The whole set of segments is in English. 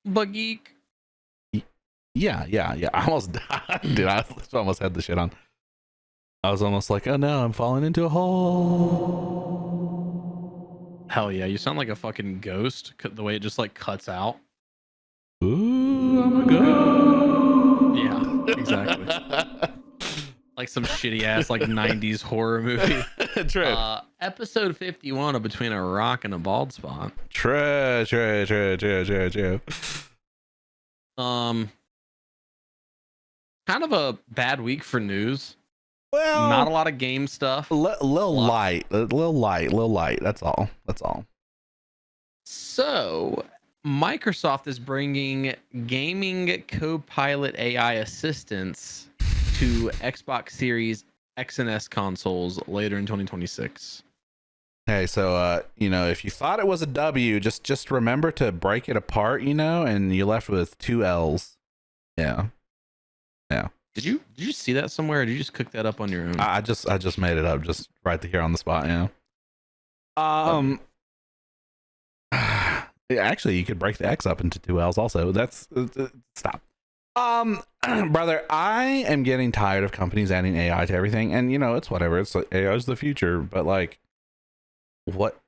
Geek. Yeah. I almost died, dude. I almost had the shit on. I was almost like, oh no, I'm falling into a hole. Hell yeah, you sound like a fucking ghost. The way it just like cuts out. Ooh, I'm a ghost. Yeah, exactly. Like some shitty ass like 90s horror movie. True. Episode 51 of Between a Rock and a Bald Spot. True. Kind of a bad week for news. Well, not a lot of game stuff. Little light. That's all. So, Microsoft is bringing gaming Copilot AI assistants to Xbox Series X and S consoles later in 2026. Hey, so if you thought it was a W, just remember to break it apart, and you're left with 2 L's. Yeah. Did you see that somewhere, or did you just cook that up on your own? I just made it up, just right here on the spot. Actually, you could break the X up into 2 L's also. That's stop. Brother, I am getting tired of companies adding AI to everything, and it's whatever. It's like AI is the future, but like, what?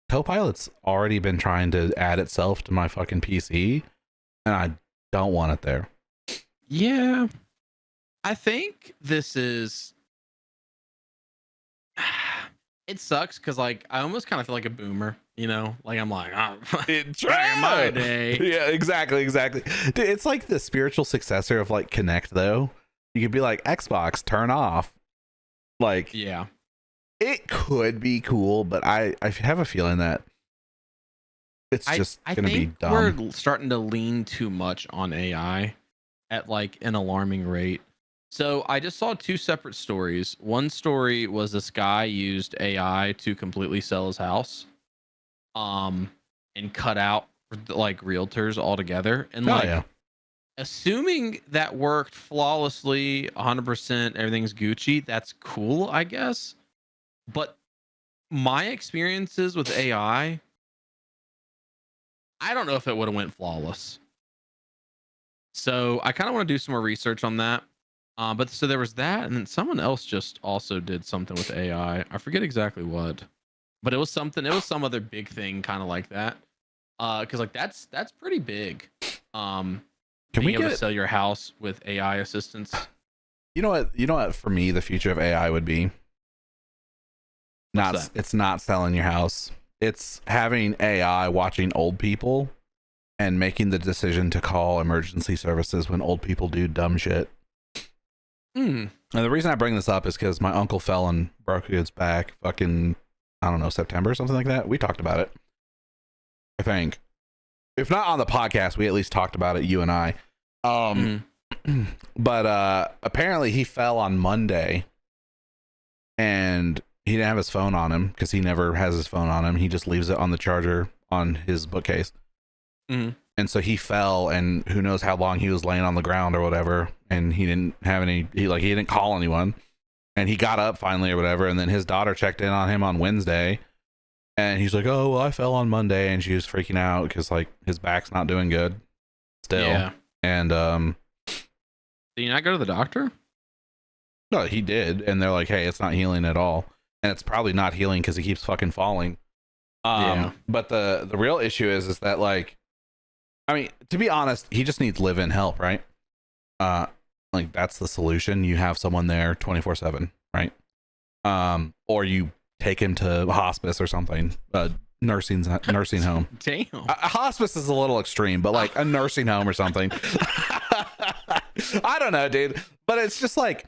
Copilot's already been trying to add itself to my fucking PC, and I don't want it there. Yeah. I think this is it sucks because like I almost kind of feel like a boomer, like I'm like, oh, back in my day. Yeah, exactly. Dude, it's like the spiritual successor of like Kinect, though. You could be like, Xbox, turn off. Like, yeah, it could be cool, but I have a feeling that it's just gonna be dumb. We're starting to lean too much on AI at like an alarming rate. So I just saw 2 separate stories. One story was this guy used AI to completely sell his house, and cut out like realtors altogether. And assuming that worked flawlessly, 100%, everything's Gucci. That's cool, I guess. But my experiences with AI, I don't know if it would have went flawless. So I kind of want to do some more research on that. But so there was that, and then someone else just also did something with AI. I forget exactly what, but it was something. It was some other big thing, kind of like that. Because like that's pretty big. Can being able to sell your house with AI assistance? You know what? For me, the future of AI would be it's not selling your house. It's having AI watching old people and making the decision to call emergency services when old people do dumb shit. And the reason I bring this up is because my uncle fell and broke his back fucking, I don't know, September or something like that. We talked about it, I think. If not on the podcast, we at least talked about it, you and I. But apparently he fell on Monday and he didn't have his phone on him because he never has his phone on him. He just leaves it on the charger on his bookcase. And so he fell, and who knows how long he was laying on the ground or whatever, and he didn't have any, he didn't call anyone, and he got up finally or whatever, and then his daughter checked in on him on Wednesday, and he's like, oh, well, I fell on Monday, and she was freaking out because like his back's not doing good still. Yeah. And did you not go to the doctor? No, he did, and they're like, hey, it's not healing at all, and it's probably not healing because he keeps fucking falling. But the real issue is that like, I mean, to be honest, he just needs live-in help, right? Like that's the solution. You have someone there 24/7, right? Or you take him to hospice or something. Nursing home. Damn. A hospice is a little extreme, but like a nursing home or something. I don't know, dude. But it's just like,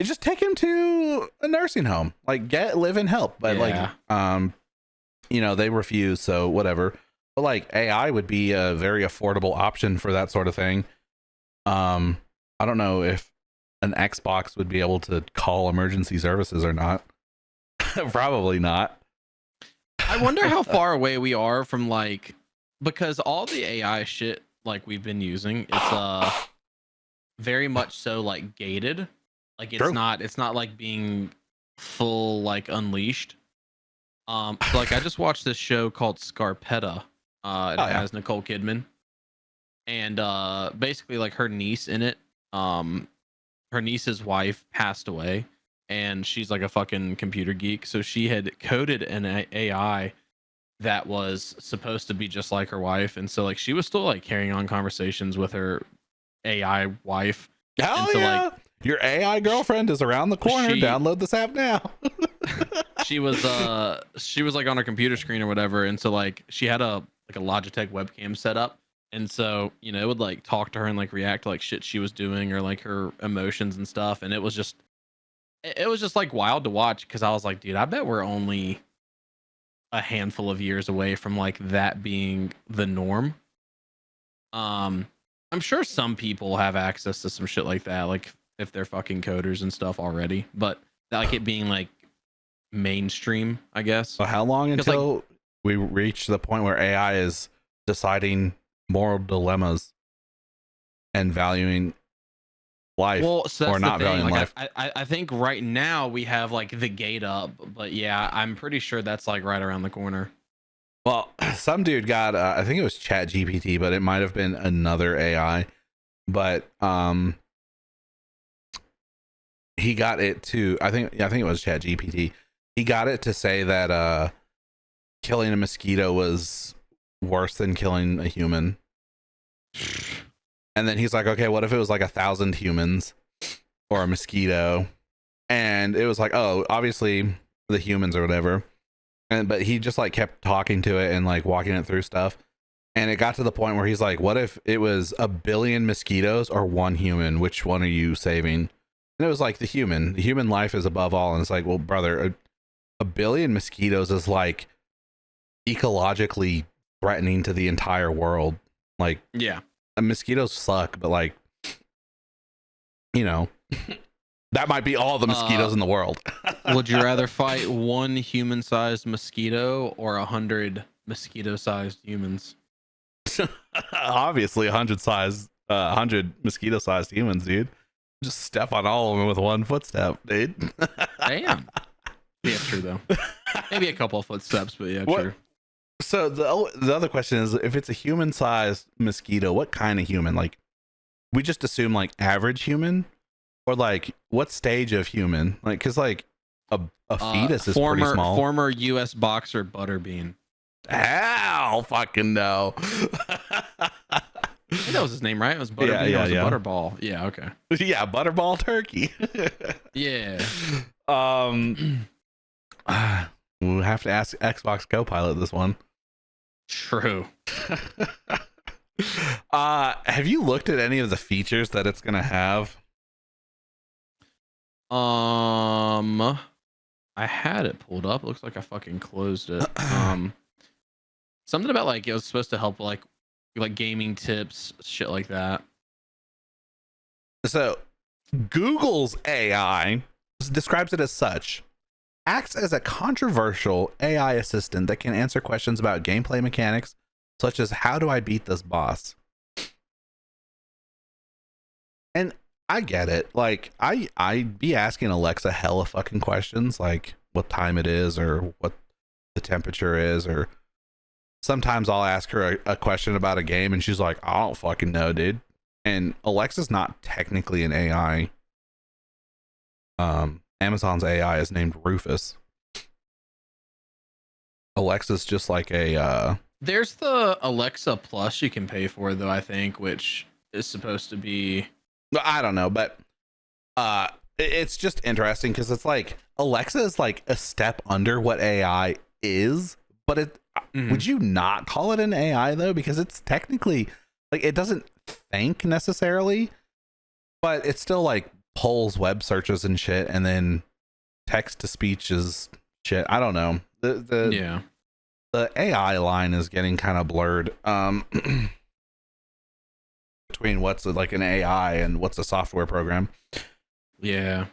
just take him to a nursing home. Like get live-in help. But they refuse, so whatever. But like AI would be a very affordable option for that sort of thing. I don't know if an Xbox would be able to call emergency services or not. Probably not. I wonder how far away we are from like, because all the AI shit like we've been using, it's very much so like gated. Like it's not like being full like unleashed. So like I just watched this show called Scarpetta. It has Nicole Kidman, and basically like her niece in it. Her niece's wife passed away, and she's like a fucking computer geek. So she had coded an AI that was supposed to be just like her wife, and so like she was still like carrying on conversations with her AI wife. Hell and so yeah! like Your AI girlfriend is around the corner. Download this app now. she was like on her computer screen or whatever, and so like she had a Logitech webcam set up, and so it would like talk to her and like react to like shit she was doing or like her emotions and stuff, and it was just like wild to watch, because I was like, dude, I bet we're only a handful of years away from like that being the norm. I'm sure some people have access to some shit like that, like if they're fucking coders and stuff already, but like it being like mainstream, I guess. So how long until we reach the point where AI is deciding moral dilemmas and valuing life, or not valuing life? I think right now we have like the gate up, but yeah, I'm pretty sure that's like right around the corner. Well, some dude got I think it was Chat GPT, but it might have been another AI, but he got it to, I think it was Chat GPT. He got it to say that killing a mosquito was worse than killing a human. And then he's like, okay, what if it was like 1,000 humans or a mosquito? And it was like, oh, obviously the humans or whatever. But he just like kept talking to it and like walking it through stuff. And it got to the point where he's like, what if it was 1 billion mosquitoes or 1 human? Which one are you saving? And it was like the human life is above all. And it's like, well, brother, a billion mosquitoes is like ecologically threatening to the entire world. Like, yeah, mosquitoes suck, but like, that might be all the mosquitoes in the world. Would you rather fight 1 human-sized mosquito or 100 mosquito-sized humans? Obviously 100 mosquito-sized humans, dude. Just step on all of them with 1 footstep, dude. Damn. Yeah, true though. Maybe a couple of footsteps, but yeah, true. So the other question is, if it's a human-sized mosquito, what kind of human? Like, we just assume like average human, or like what stage of human? Like, because like a fetus is pretty small. Former U.S. boxer Butterbean. Hell, fucking no. I think that was his name, right? It was Butterbean. Yeah, yeah. Butterball. Yeah, okay. Yeah, Butterball turkey. Yeah. We'll have to ask Xbox Copilot this one. True. Have you looked at any of the features that it's gonna have? I had it pulled up. Looks like I fucking closed it. Something about like it was supposed to help like gaming tips, shit like that. So Google's AI describes it as such: acts as a controversial AI assistant that can answer questions about gameplay mechanics, such as how do I beat this boss? And I get it. Like, I'd be asking Alexa hella fucking questions, like what time it is or what the temperature is, or sometimes I'll ask her a question about a game and she's like, I don't fucking know, dude. And Alexa's not technically an AI. Amazon's AI is named Rufus. Alexa's just like a there's the Alexa Plus you can pay for though, I think, which is supposed to be, I don't know, but it's just interesting because it's like Alexa is like a step under what AI is, but it would you not call it an AI though? Because it's technically like, it doesn't think necessarily, but it's still like pulls web searches and shit, and then text to speech is shit. I don't know. The AI line is getting kind of blurred between what's like an AI and what's a software program. Yeah.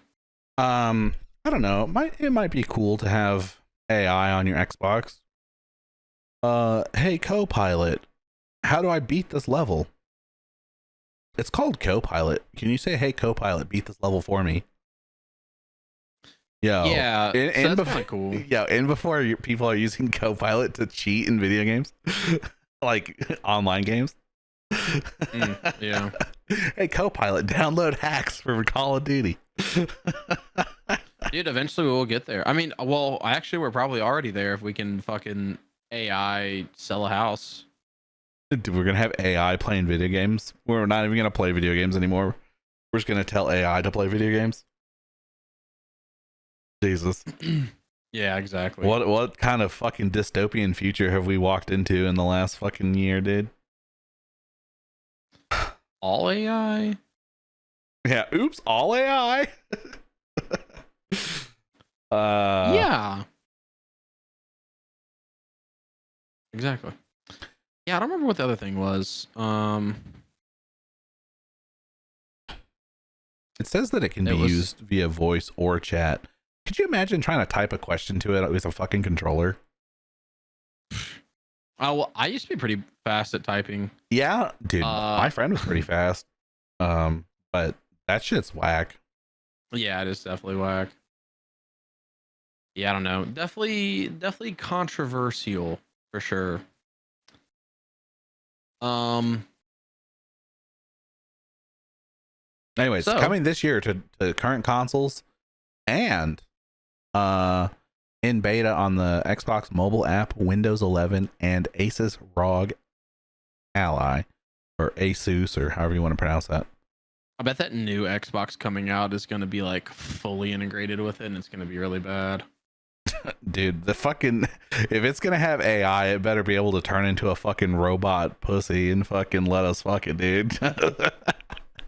I don't know. It might be cool to have AI on your Xbox. Hey Copilot, how do I beat this level? It's called Copilot. Can you say, hey Copilot, beat this level for me? Yo, yeah, so that's kind of cool. Yeah, and before people are using Copilot to cheat in video games. like online games. Yeah. Hey, Copilot, download hacks for Call of Duty. Dude, eventually we'll get there. I mean, well, actually, we're probably already there if we can fucking AI sell a house. Dude, we're gonna have AI playing video games. We're not even gonna play video games anymore. We're just gonna tell AI to play video games. Jesus. Yeah, exactly. What kind of fucking dystopian future have we walked into in the last fucking year, dude? All AI? Yeah, oops, all AI. Yeah. Exactly. Yeah, I don't remember what the other thing was. It says that it can be used via voice or chat. Could you imagine trying to type a question to it with a fucking controller? Oh, well, I used to be pretty fast at typing. Yeah, dude, my friend was pretty fast. But that shit's whack. Yeah, it is definitely whack. Yeah, I don't know. Definitely controversial for sure. Anyways, coming this year to current consoles and in beta on the Xbox mobile app, Windows 11, and Asus ROG Ally, or Asus, or however you want to pronounce that. I bet that new Xbox coming out is going to be like fully integrated with it, and it's going to be really bad. Dude, the fucking, if it's going to have AI, it better be able to turn into a fucking robot pussy and fucking let us fuck it, dude.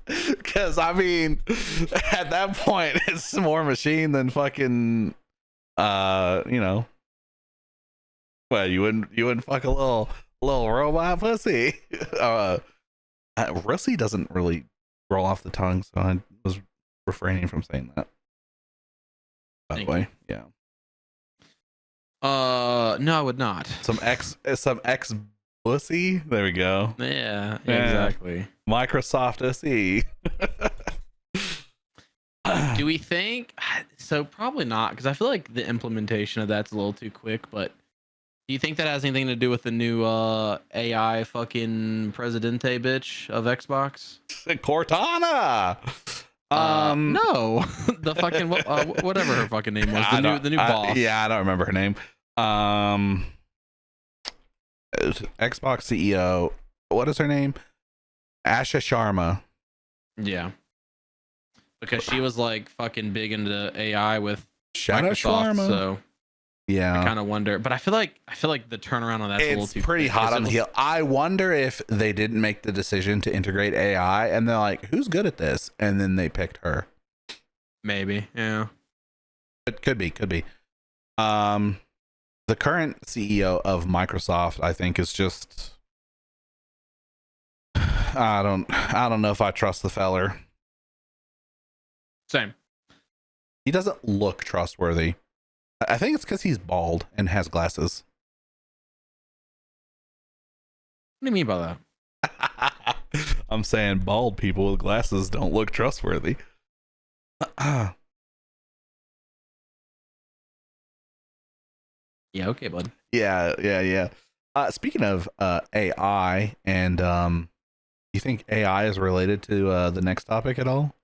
Because I mean, at that point, it's more machine than fucking, you know. Well, you wouldn't fuck a little robot pussy. Pussy doesn't really roll off the tongue, so I was refraining from saying that. By the way, yeah. No, I would not. Some ex pussy. There we go. Yeah, exactly. Microsoft SE. Do we think so? Probably not, because I feel like the implementation of that's a little too quick. But do you think that has anything to do with the new AI fucking Presidente bitch of Xbox? Cortana. No, the fucking whatever her fucking name was, the new boss. Yeah, I don't remember her name. Xbox CEO. What is her name? Asha Sharma. Yeah, because she was like fucking big into AI with Shanna Microsoft, Sharma. so yeah, I kind of wonder. But I feel like the turnaround on that's a little too pretty quick, hot on the heel. I wonder if they didn't make the decision to integrate AI, and they're like, "Who's good at this?" And then they picked her. Maybe, yeah. It could be. The current CEO of Microsoft, I think, is just. I don't know if I trust the feller. Same. He doesn't look trustworthy. I think it's because he's bald and has glasses. What do you mean by that? I'm saying bald people with glasses don't look trustworthy. Yeah, okay, bud. Yeah. Speaking of AI, and you think AI is related to the next topic at all?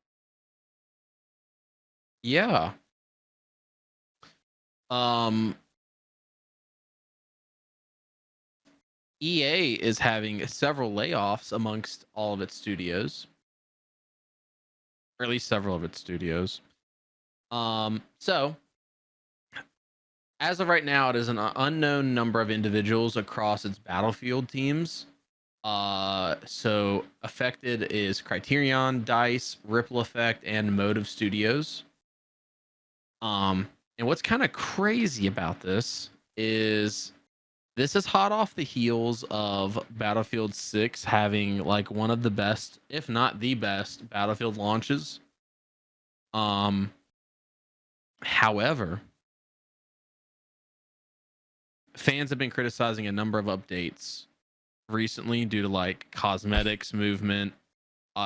Yeah. EA is having several layoffs amongst all of its studios, or at least several of its studios. So as of right now, it is an unknown number of individuals across its Battlefield teams. So affected is Criterion, DICE, Ripple Effect, and Motive Studios. And what's kind of crazy about this is hot off the heels of Battlefield 6 having like one of the best, if not the best, Battlefield launches. However, fans have been criticizing a number of updates recently due to like cosmetics movement.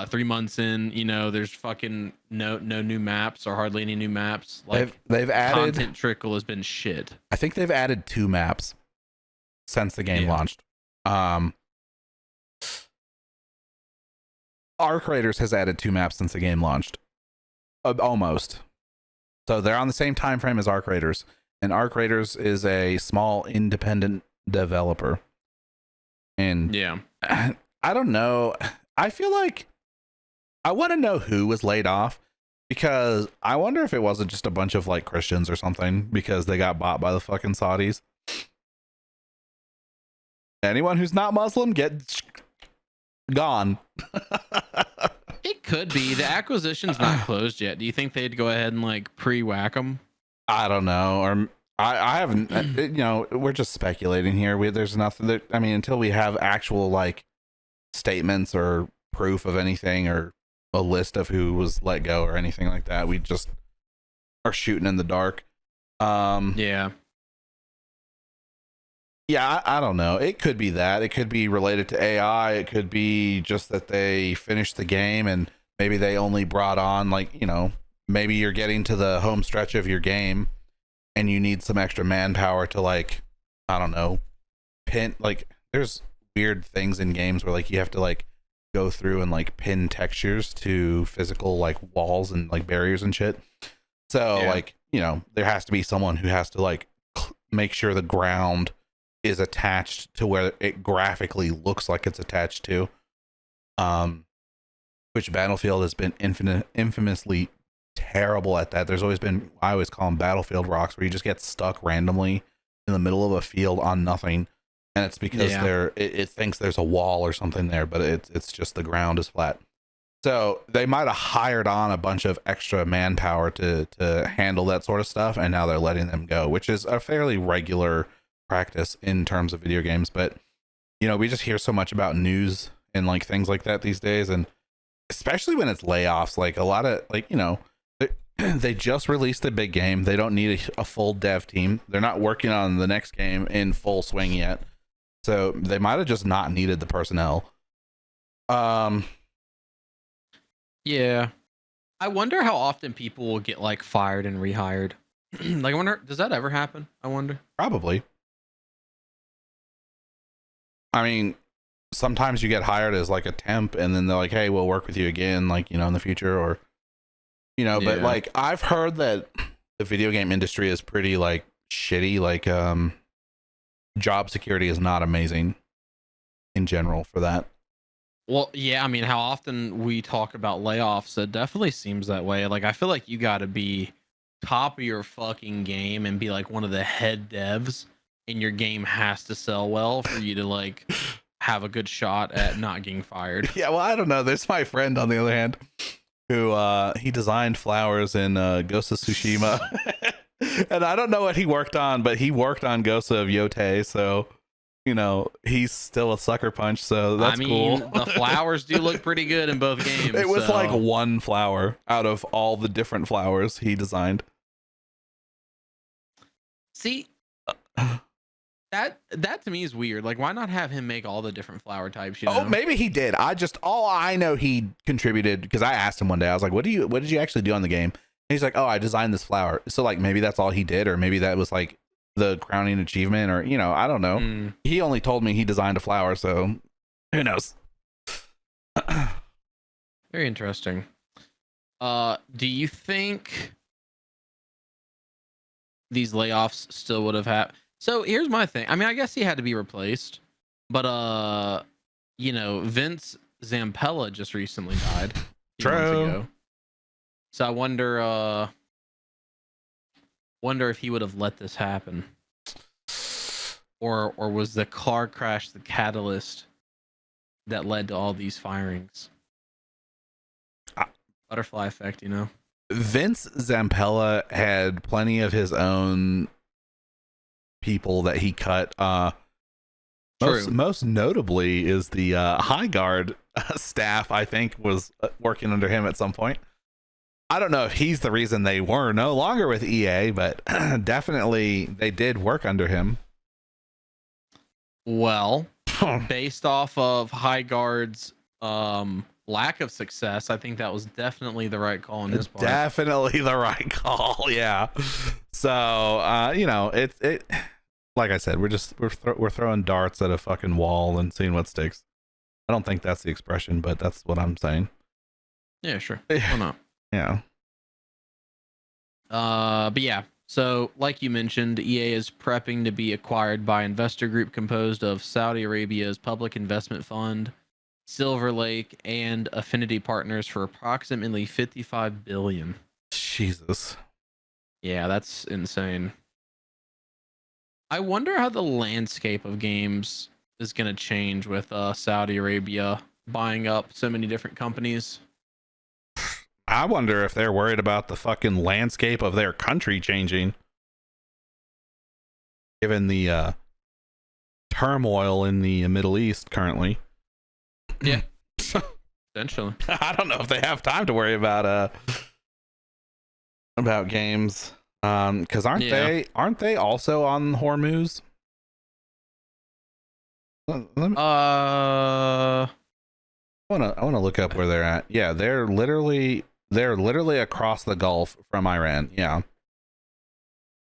3 months in, there's fucking no new maps or hardly any new maps. Like they've added content trickle has been shit. I think they've added 2 maps since the game launched. Um, Arc Raiders has added 2 maps since the game launched, almost. So they're on the same time frame as Arc Raiders, and Arc Raiders is a small independent developer. And yeah, I don't know. I feel like I want to know who was laid off, because I wonder if it wasn't just a bunch of like Christians or something because they got bought by the fucking Saudis. Anyone who's not Muslim, get gone. it could be. The acquisition's not closed yet. Do you think they'd go ahead and like pre-whack them? I don't know. Or I haven't, you know, we're just speculating here. There's nothing that, I mean, until we have actual like statements or proof of anything or a list of who was let go or anything like that, we just are shooting in the dark. Yeah. Yeah, I don't know. It could be that. It could be related to AI. It could be just that they finished the game and maybe they only brought on, like, you know, maybe you're getting to the home stretch of your game and you need some extra manpower to, like, I don't know, pin, like, there's weird things in games where like you have to like go through and like pin textures to physical like walls and like barriers and shit. So Yeah. like, you know, there has to be someone who has to like make sure the ground is attached to where it graphically looks like it's attached to. Which Battlefield has been infamously terrible at that. There's always been, I always call them Battlefield rocks, where you just get stuck randomly in the middle of a field on nothing, and it's because it thinks there's a wall or something there, but it's just the ground is flat. So they might have hired on a bunch of extra manpower to handle that sort of stuff, and now they're letting them go, which is a fairly regular practice in terms of video games. But you know, we just hear so much about news and like things like that these days, and especially when it's layoffs, like a lot of like, you know, they just released a big game. They don't need a full dev team. They're not working on the next game in full swing yet, so they might have just not needed the personnel. Yeah. I wonder how often people will get like fired and rehired. Like, I wonder, does that ever happen? I wonder. Probably. I mean, sometimes you get hired as like a temp and then they're like, hey, we'll work with you again, like, you know, in the future, or, you know, but like I've heard that the video game industry is pretty like shitty. Like, job security is not amazing in general for that. Well, yeah, I mean, how often we talk about layoffs, it definitely seems that way. Like, I feel like you got to be top of your fucking game and be like one of the head devs, and your game has to sell well for you to like have a good shot at not getting fired. Yeah, well, I don't know. There's my friend on the other hand who he designed flowers in Ghost of Tsushima. And I don't know what he worked on, but he worked on Ghost of Yotei, so you know, he's still a sucker punch, so that's cool. The flowers do look pretty good in both games. It was like one flower out of all the different flowers he designed. See, that to me is weird. Like, why not have him make all the different flower types? You know? Oh, maybe he did. All I know he contributed, because I asked him one day. I was like, "What did you actually do on the game?" And he's like, "Oh, I designed this flower." So like maybe that's all he did, or maybe that was like the crowning achievement, or you know, I don't know. He only told me he designed a flower, so who knows. Very interesting. Do you think these layoffs still would have happened? So here's my thing. I mean, I guess he had to be replaced, but you know, Vince Zampella just recently died a few months ago. So I wonder if he would have let this happen, or was the car crash the catalyst that led to all these firings? Butterfly effect, you know. Vince Zampella had plenty of his own people that he cut. Most notably is the High Guard staff, I think, was working under him at some point. I don't know if he's the reason they were no longer with EA, but definitely they did work under him. Well, based off of High Guard's lack of success, I think that was definitely the right call on his part. Definitely the right call, yeah. So you know, it like I said, we're throwing darts at a fucking wall and seeing what sticks. I don't think that's the expression, but that's what I'm saying. Yeah, sure. Why not? Yeah. But yeah. So, like you mentioned, EA is prepping to be acquired by investor group composed of Saudi Arabia's Public Investment Fund, Silver Lake, and Affinity Partners for approximately $55 billion. Jesus. Yeah, that's insane. I wonder how the landscape of games is going to change with Saudi Arabia buying up so many different companies. I wonder if they're worried about the fucking landscape of their country changing, given the turmoil in the Middle East currently. Yeah, essentially. I don't know if they have time to worry about games. Because aren't they also on Hormuz? I wanna look up where they're at. Yeah, they're literally across the Gulf from Iran. Yeah,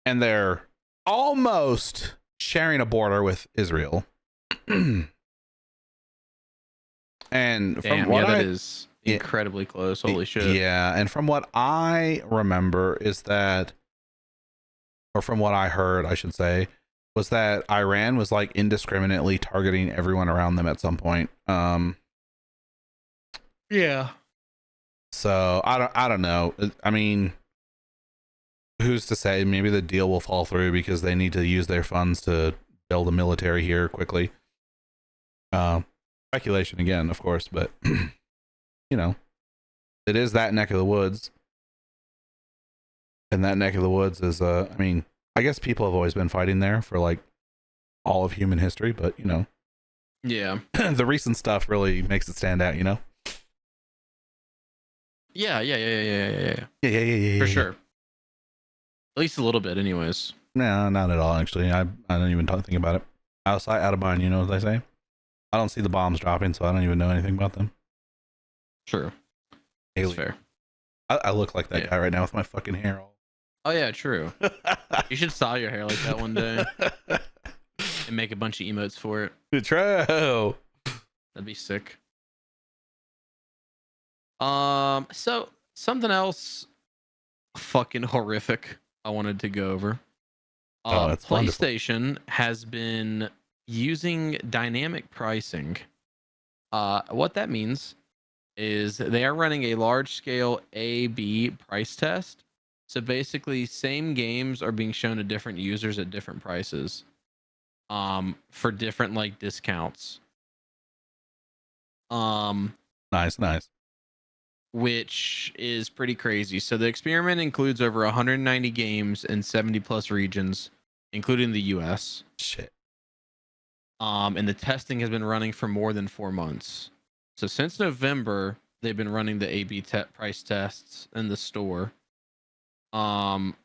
and they're almost sharing a border with Israel. And Damn, from what that is incredibly close. Holy shit. Yeah, and from what I remember is that, or from what I heard, I should say, was that Iran was like indiscriminately targeting everyone around them at some point. Yeah. So I don't know. I mean, who's to say? Maybe the deal will fall through because they need to use their funds to build a military here quickly. Speculation again, of course, but you know, it is that neck of the woods, and that neck of the woods is I mean, I guess people have always been fighting there for like all of human history, but you know, yeah, the recent stuff really makes it stand out, you know. Yeah. Yeah. For sure. At least a little bit, anyways. No, not at all. Actually, I don't even think about it. Out of sight, out of mind. You know what they say. I don't see the bombs dropping, so I don't even know anything about them. True. That's fair. I look like that guy right now with my fucking hair all. Oh yeah, true. You should style your hair like that one day and make a bunch of emotes for it. True. That'd be sick. So something else fucking horrific I wanted to go over. That's PlayStation wonderful. has been using dynamic pricing. What that means is they are running a large scale A/B price test. So basically, same games are being shown to different users at different prices, for different like discounts. Nice. Which is pretty crazy. So the experiment includes over 190 games in 70 plus regions, including the US. Shit. And the testing has been running for more than 4 months. So since November, they've been running the A/B price tests in the store. So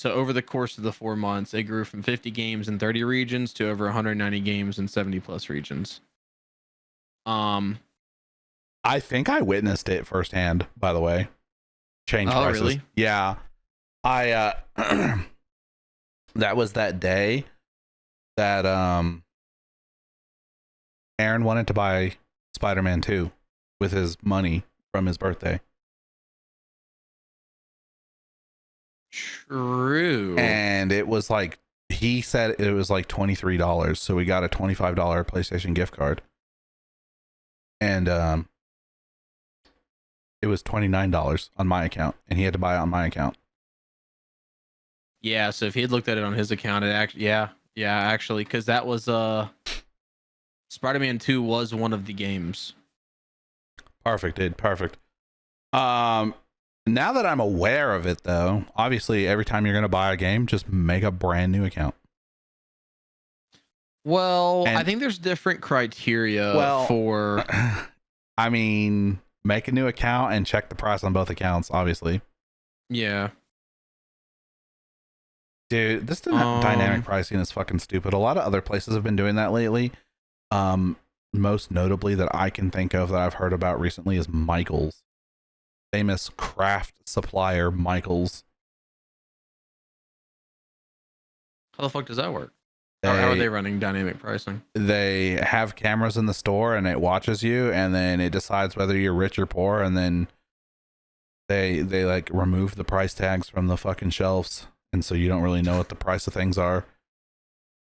over the course of the 4 months, it grew from 50 games in 30 regions to over 190 games in 70 plus regions. I think I witnessed it firsthand, by the way. Change prices. Really? Yeah. I that was that day that Aaron wanted to buy Spider-Man 2 with his money from his birthday. True. And it was like, he said it was like $23, so we got a $25 PlayStation gift card. And it was $29 on my account, and he had to buy it on my account. Yeah, so if he had looked at it on his account, it actually, actually, because that was Spider-Man 2 was one of the games. Perfect, dude. Perfect. Now that I'm aware of it, though, obviously every time you're gonna buy a game, just make a brand new account. Well, I think there's different criteria for. I mean, make a new account and check the price on both accounts, obviously. Yeah. Dude, this dynamic pricing is fucking stupid. A lot of other places have been doing that lately. Most notably that I can think of that I've heard about recently is Michaels. Famous craft supplier Michaels. How the fuck does that work? How are they running dynamic pricing? They have cameras in the store and it watches you, and then it decides whether you're rich or poor, and then they like remove the price tags from the fucking shelves, and so you don't really know what the price of things are.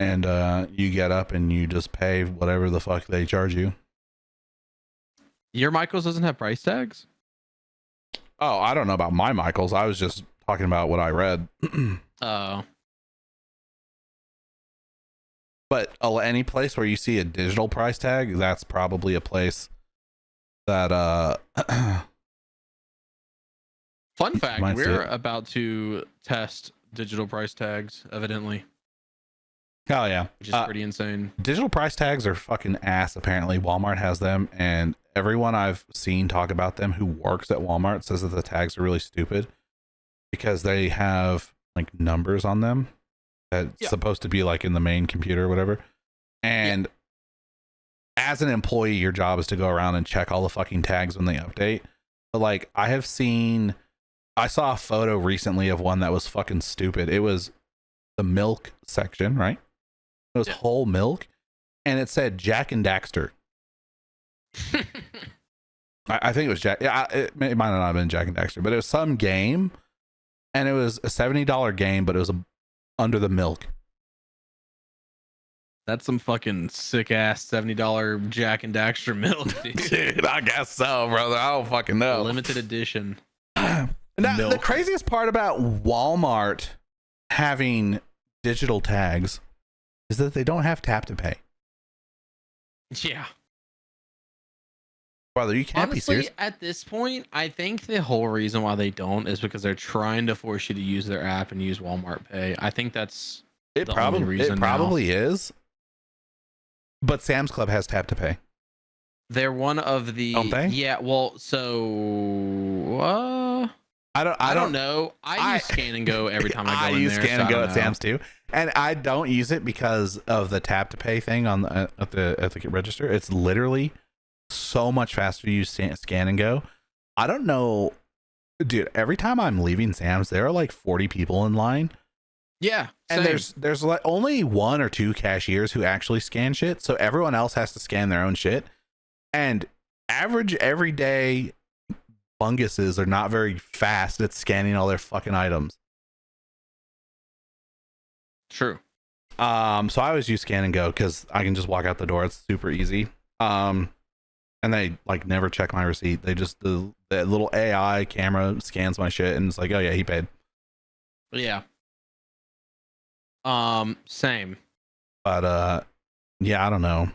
And you get up and you just pay whatever the fuck they charge you. Your Michaels doesn't have price tags? Oh, I don't know about my Michaels. I was just talking about what I read. Oh. But any place where you see a digital price tag, that's probably a place that Fun fact, might see we're it. about to test digital price tags, evidently, Oh yeah, which is pretty insane. digital price tags are fucking ass. Apparently, Walmart has them, and everyone I've seen talk about them who works at Walmart says that the tags are really stupid because they have like numbers on them that's supposed to be like in the main computer or whatever. And as an employee, your job is to go around and check all the fucking tags when they update. But like, I saw a photo recently of one that was fucking stupid. It was the milk section, right? It was whole milk, and it said Jack and Daxter. I think it was Jack. Yeah, it might not have been Jack and Daxter, but it was some game, and it was a $70 game, but it was under the milk. That's some fucking sick ass $70 Jack and Daxter milk, dude. Dude, I guess so, brother. I don't fucking know. Limited edition. Now, the craziest part about Walmart having digital tags is that they don't have tap to pay. Yeah. Brother, you can't Honestly, be serious. at this point, I think the whole reason why they don't is because they're trying to force you to use their app and use Walmart Pay. I think that's It the only reason probably is. But Sam's Club has tap to pay. They're one of the. Don't they? Yeah. Well, so I don't know. I use Scan and Go every time I go in there. use Scan and so Go I at don't know. Sam's too, and I don't use it because of the tap to pay thing on the at the register. It's literally so much faster to use Scan and Go. I don't know, dude. Every time I'm leaving Sam's, there are like 40 people in line. Yeah. And same. there's like only 1 or 2 cashiers who actually scan shit, so everyone else has to scan their own shit. And average everyday bunguses are not very fast at scanning all their fucking items. True. So I always use Scan and Go because I can just walk out the door. It's super easy. And they like never check my receipt. They just the little AI camera scans my shit and it's like, oh yeah, he paid. Yeah. Same. But yeah, I don't know.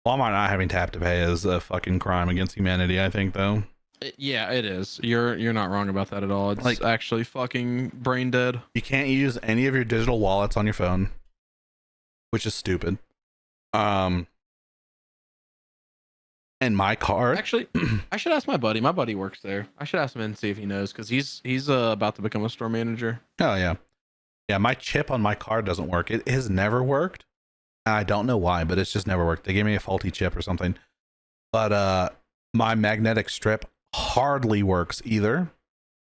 Walmart not having tap to pay is a fucking crime against humanity, I think, though. Yeah, it is. You're not wrong about that at all. It's Like- actually fucking brain dead. You can't use any of your digital wallets on your phone, which is stupid. And my card. Actually, I should ask my buddy. My buddy works there. I should ask him and see if he knows because he's about to become a store manager. Oh yeah, yeah. My chip on my card doesn't work. It has never worked. And I don't know why, but it's just never worked. They gave me a faulty chip or something. But my magnetic strip hardly works either.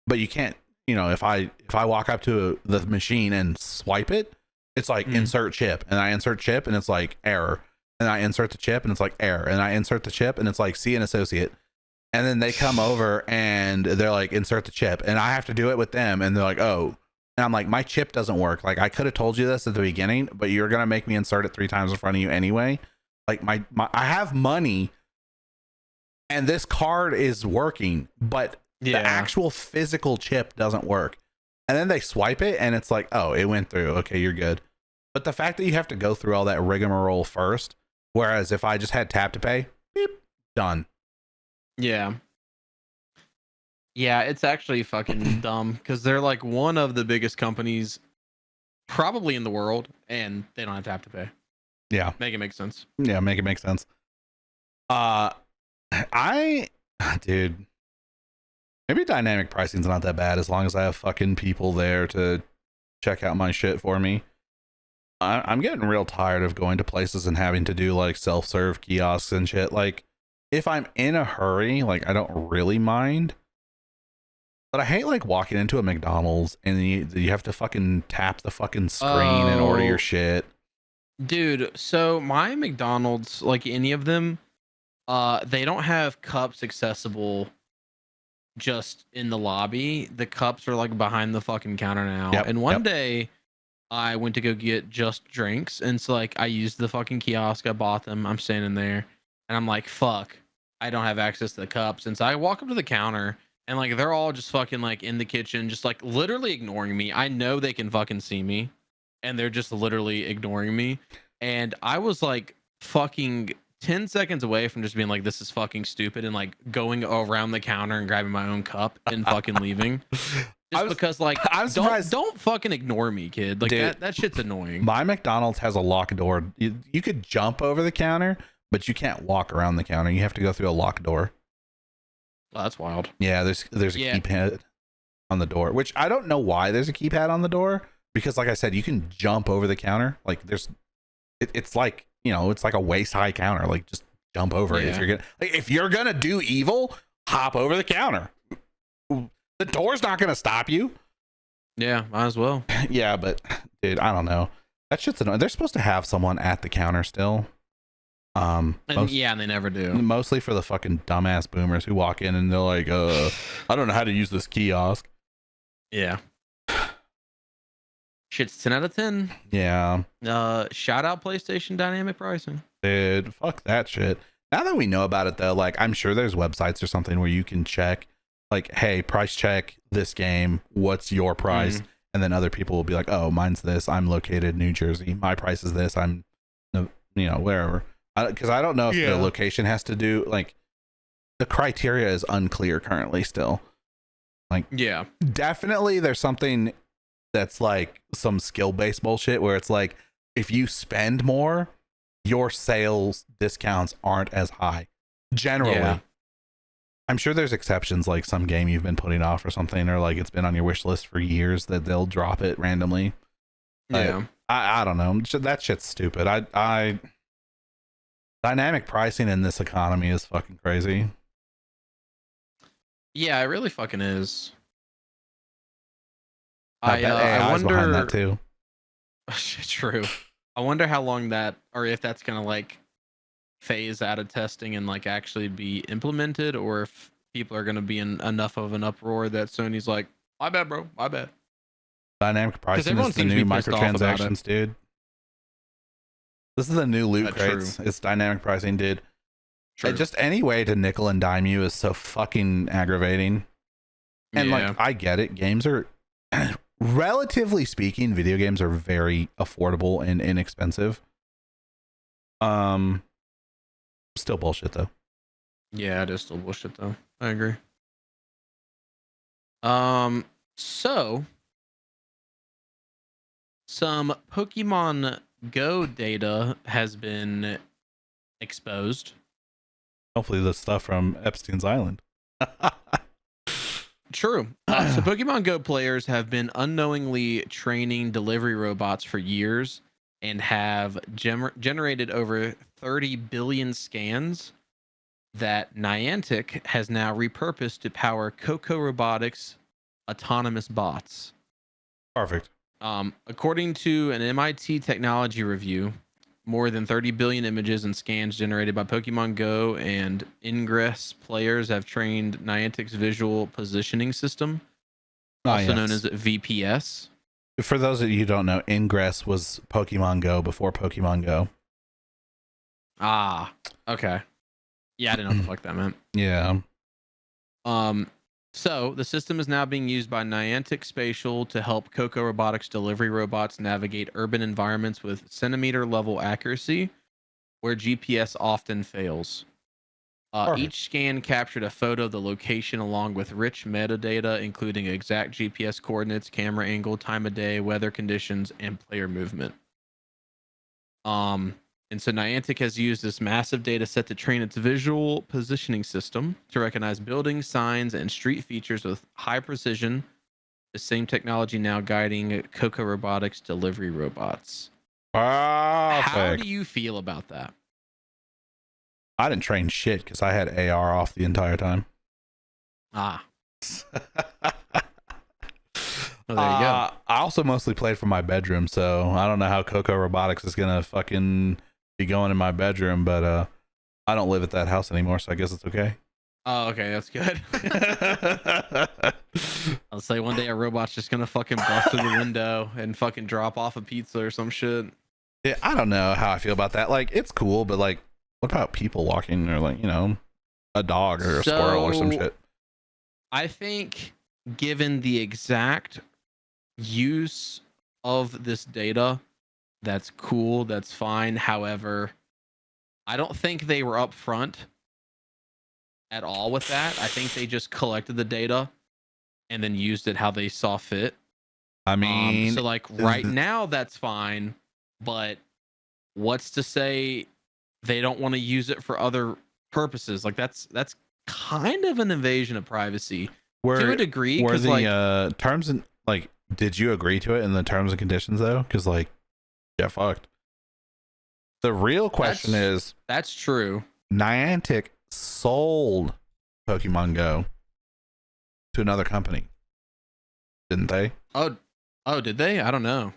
But you can't. You know, if I walk up to the machine and swipe it, it's like insert chip, and I insert chip, and it's like error. And I insert the chip and it's like error. And I insert the chip and it's like see an associate. And then they come over and they're like, insert the chip. And I have to do it with them. And they're like, oh. And I'm like, my chip doesn't work. Like I could have told you this at the beginning, but you're going to make me insert it 3 times in front of you anyway. Like my I have money and this card is working, but the actual physical chip doesn't work. And then they swipe it and it's like, oh, it went through. Okay, you're good. But the fact that you have to go through all that rigmarole first, whereas if I just had tap to pay, beep, done. Yeah. Yeah, it's actually fucking dumb because they're like one of the biggest companies probably in the world and they don't have tap to pay. Yeah. Make it make sense. Yeah, make it make sense. Dude, maybe dynamic pricing's not that bad as long as I have fucking people there to check out my shit for me. I'm getting real tired of going to places and having to do like self-serve kiosks and shit. Like if I'm in a hurry, like I don't really mind. But I hate like walking into a McDonald's and you have to fucking tap the fucking screen and order your shit. Dude, so my McDonald's, like any of them, they don't have cups accessible just in the lobby. The cups are like behind the fucking counter now. Yep, And one day I went to go get just drinks, and so like I used the fucking kiosk, I bought them, I'm standing there, and I'm like, fuck, I don't have access to the cups. And so I walk up to the counter, and like they're all just fucking like in the kitchen, just like literally ignoring me. I know they can fucking see me, and they're just literally ignoring me. And I was like fucking 10 seconds away from just being like, this is fucking stupid, and like going around the counter and grabbing my own cup and fucking leaving. Just because like I'm surprised. Don't fucking ignore me, kid. Like Dude, that shit's annoying. My McDonald's has a locked door. You could jump over the counter, but you can't walk around the counter. You have to go through a locked door. Oh, that's wild. Yeah, there's a keypad on the door, which I don't know why there's a keypad on the door, because like I said, you can jump over the counter. Like it's like, you know, it's like a waist high counter. Like just jump over it. If you're gonna do evil, hop over the counter. The door's not gonna stop you. Yeah, might as well. Yeah, but dude, I don't know. That shit's annoying. They're supposed to have someone at the counter still. And they never do. Mostly for the fucking dumbass boomers who walk in and they're like, I don't know how to use this kiosk. Yeah. Shit's 10 out of 10. Yeah. Shout out PlayStation dynamic pricing. Dude, fuck that shit. Now that we know about it though, like I'm sure there's websites or something where you can check, like, hey, price check this game. What's your price? And then other people will be like, oh, mine's this. I'm located in New Jersey. My price is this. I'm, wherever. Because I don't know if the location has to do, like, the criteria is unclear currently still. Like, yeah, definitely there's something that's like some skill-based bullshit where it's like, if you spend more, your sales discounts aren't as high. Generally. Yeah. I'm sure there's exceptions, like some game you've been putting off or something, or like it's been on your wish list for years that they'll drop it randomly. Yeah. I don't know. That shit's stupid. I dynamic pricing in this economy is fucking crazy. Yeah, it really fucking is. I wonder behind that too. True. I wonder how long that, or if that's gonna like phase out of testing and like actually be implemented, or if people are gonna be in enough of an uproar that Sony's like, my bad, bro, my bad. Dynamic pricing is the new microtransactions, dude. This is the new loot crates. It's dynamic pricing, dude. Just any way to nickel and dime you is so fucking aggravating. And like, I get it. Games are, relatively speaking, video games are very affordable and inexpensive. Still bullshit though. Yeah, it is still bullshit though. I agree. So some Pokemon Go data has been exposed. Hopefully the stuff from Epstein's Island. True. So Pokemon Go players have been unknowingly training delivery robots for years and have generated over 30 billion scans that Niantic has now repurposed to power Coco Robotics' autonomous bots. Perfect. According to an MIT technology review, more than 30 billion images and scans generated by Pokemon Go and Ingress players have trained Niantic's visual positioning system, also known as VPS. For those of you who don't know, Ingress was Pokemon Go before Pokemon Go. Ah, okay. Yeah, I didn't know what the fuck that meant. Yeah. So the system is now being used by Niantic Spatial to help Coco Robotics delivery robots navigate urban environments with centimeter level accuracy, where GPS often fails. Each scan captured a photo of the location along with rich metadata, including exact GPS coordinates, camera angle, time of day, weather conditions, and player movement. And so Niantic has used this massive data set to train its visual positioning system to recognize buildings, signs, and street features with high precision. The same technology now guiding Coco Robotics delivery robots. Perfect. How do you feel about that? I didn't train shit because I had AR off the entire time. Ah. Oh, there you go. I also mostly played from my bedroom, so I don't know how Coco Robotics is gonna fucking be going in my bedroom, but I don't live at that house anymore, so I guess it's okay. Oh, okay, that's good. I'll say one day a robot's just gonna fucking bust through the window and fucking drop off a pizza or some shit. Yeah, I don't know how I feel about that. Like, it's cool, but like, what about people walking or like, a dog or a squirrel or some shit? I think, given the exact use of this data, that's cool, that's fine. However, I don't think they were upfront at all with that. I think they just collected the data and then used it how they saw fit. I mean, so like right now that's fine, but what's to say they don't want to use it for other purposes? Like that's kind of an invasion of privacy to a degree. Were Because the like terms and like, did you agree to it in the terms and conditions though? Because like, yeah, fucked. The real question is, that's true. Niantic sold Pokemon Go to another company, didn't they? Oh, did they? I don't know.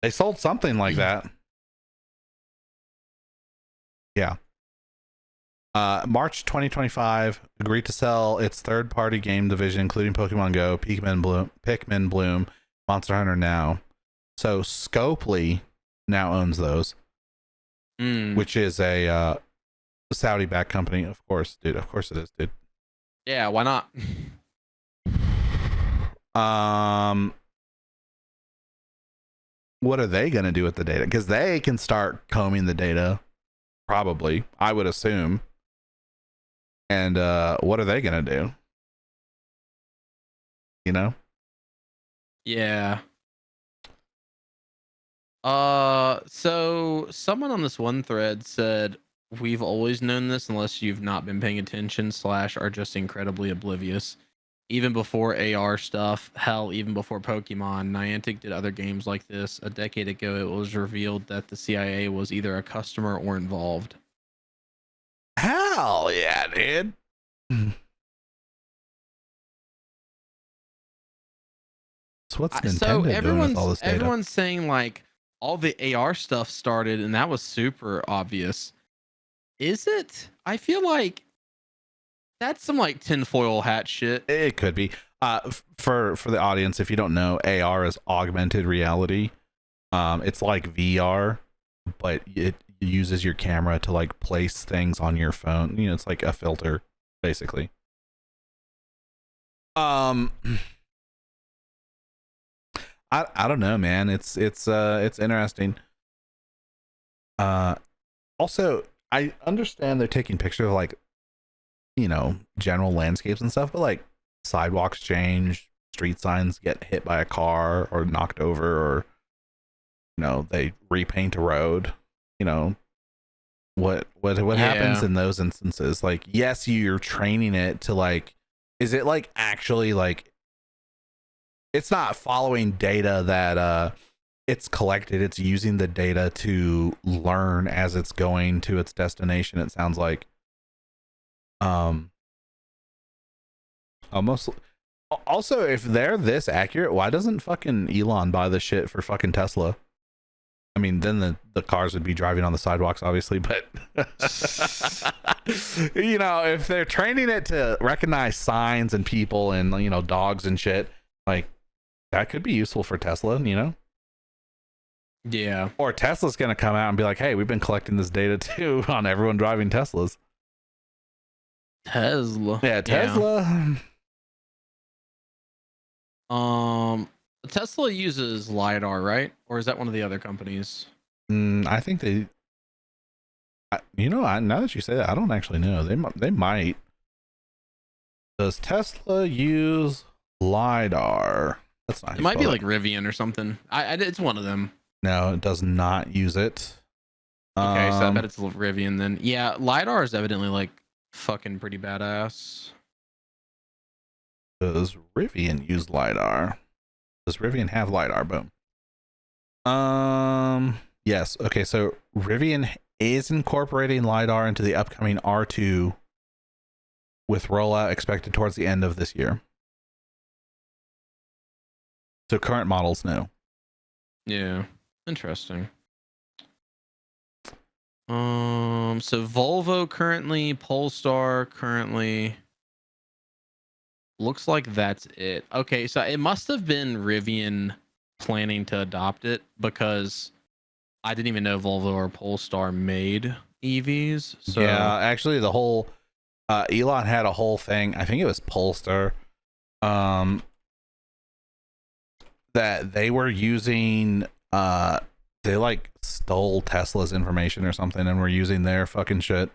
They sold something like that. Yeah. March 2025 agreed to sell its third-party game division, including Pokemon Go, Pikmin Bloom, Monster Hunter Now. So Scopely now owns those, which is a Saudi-backed company, of course, dude. Of course it is, dude. Yeah, why not? What are they gonna do with the data? Because they can start combing the data, probably, I would assume. And what are they gonna do? Yeah. So someone on this one thread said, "We've always known this unless you've not been paying attention / are just incredibly oblivious. Even before AR stuff, hell, even before Pokemon, Niantic did other games like this. A decade ago, it was revealed that the CIA was either a customer or involved." Hell yeah, dude. So what's Nintendo doing with all this data? Everyone's saying like all the AR stuff started and that was super obvious. Is it? I feel like that's some like tinfoil hat shit. It could be. For the audience, if you don't know, AR is augmented reality. It's like VR, but it uses your camera to like place things on your phone. It's like a filter, basically. I don't know, man. It's interesting. Also, I understand they're taking pictures of like, general landscapes and stuff, but like sidewalks change, street signs get hit by a car or knocked over, or they repaint a road. What happens in those instances? Like, yes, you're training it to like, is it like actually like, it's not following data that it's collected, it's using the data to learn as it's going to its destination, it sounds like. Almost. Also, if they're this accurate, why doesn't fucking Elon buy the shit for fucking Tesla? I mean, then the cars would be driving on the sidewalks, obviously, but if they're training it to recognize signs and people and dogs and shit, like, that could be useful for Tesla, Yeah. Or Tesla's gonna come out and be like, "Hey, we've been collecting this data too on everyone driving Teslas." Tesla. Yeah, Tesla. Yeah. Tesla uses LiDAR, right? Or is that one of the other companies? I think they. Now that you say that, I don't actually know. They might. Does Tesla use LiDAR? That's not. It might be like Rivian or something. It's one of them. No, it does not use it. Okay, so I bet it's Rivian then. Yeah, LiDAR is evidently like fucking pretty badass. Does Rivian use LiDAR? Does Rivian have LiDAR? Boom. Yes. Okay, so Rivian is incorporating LiDAR into the upcoming R2 with rollout expected towards the end of this year. So current models, no. Yeah, interesting. So Volvo currently, Polestar currently. Looks like that's it. Okay, so it must have been Rivian planning to adopt it because I didn't even know Volvo or Polestar made EVs. So Yeah, actually, the whole Elon had a whole thing. I think it was Polestar. Um, that they were using they like stole Tesla's information or something and were using their fucking shit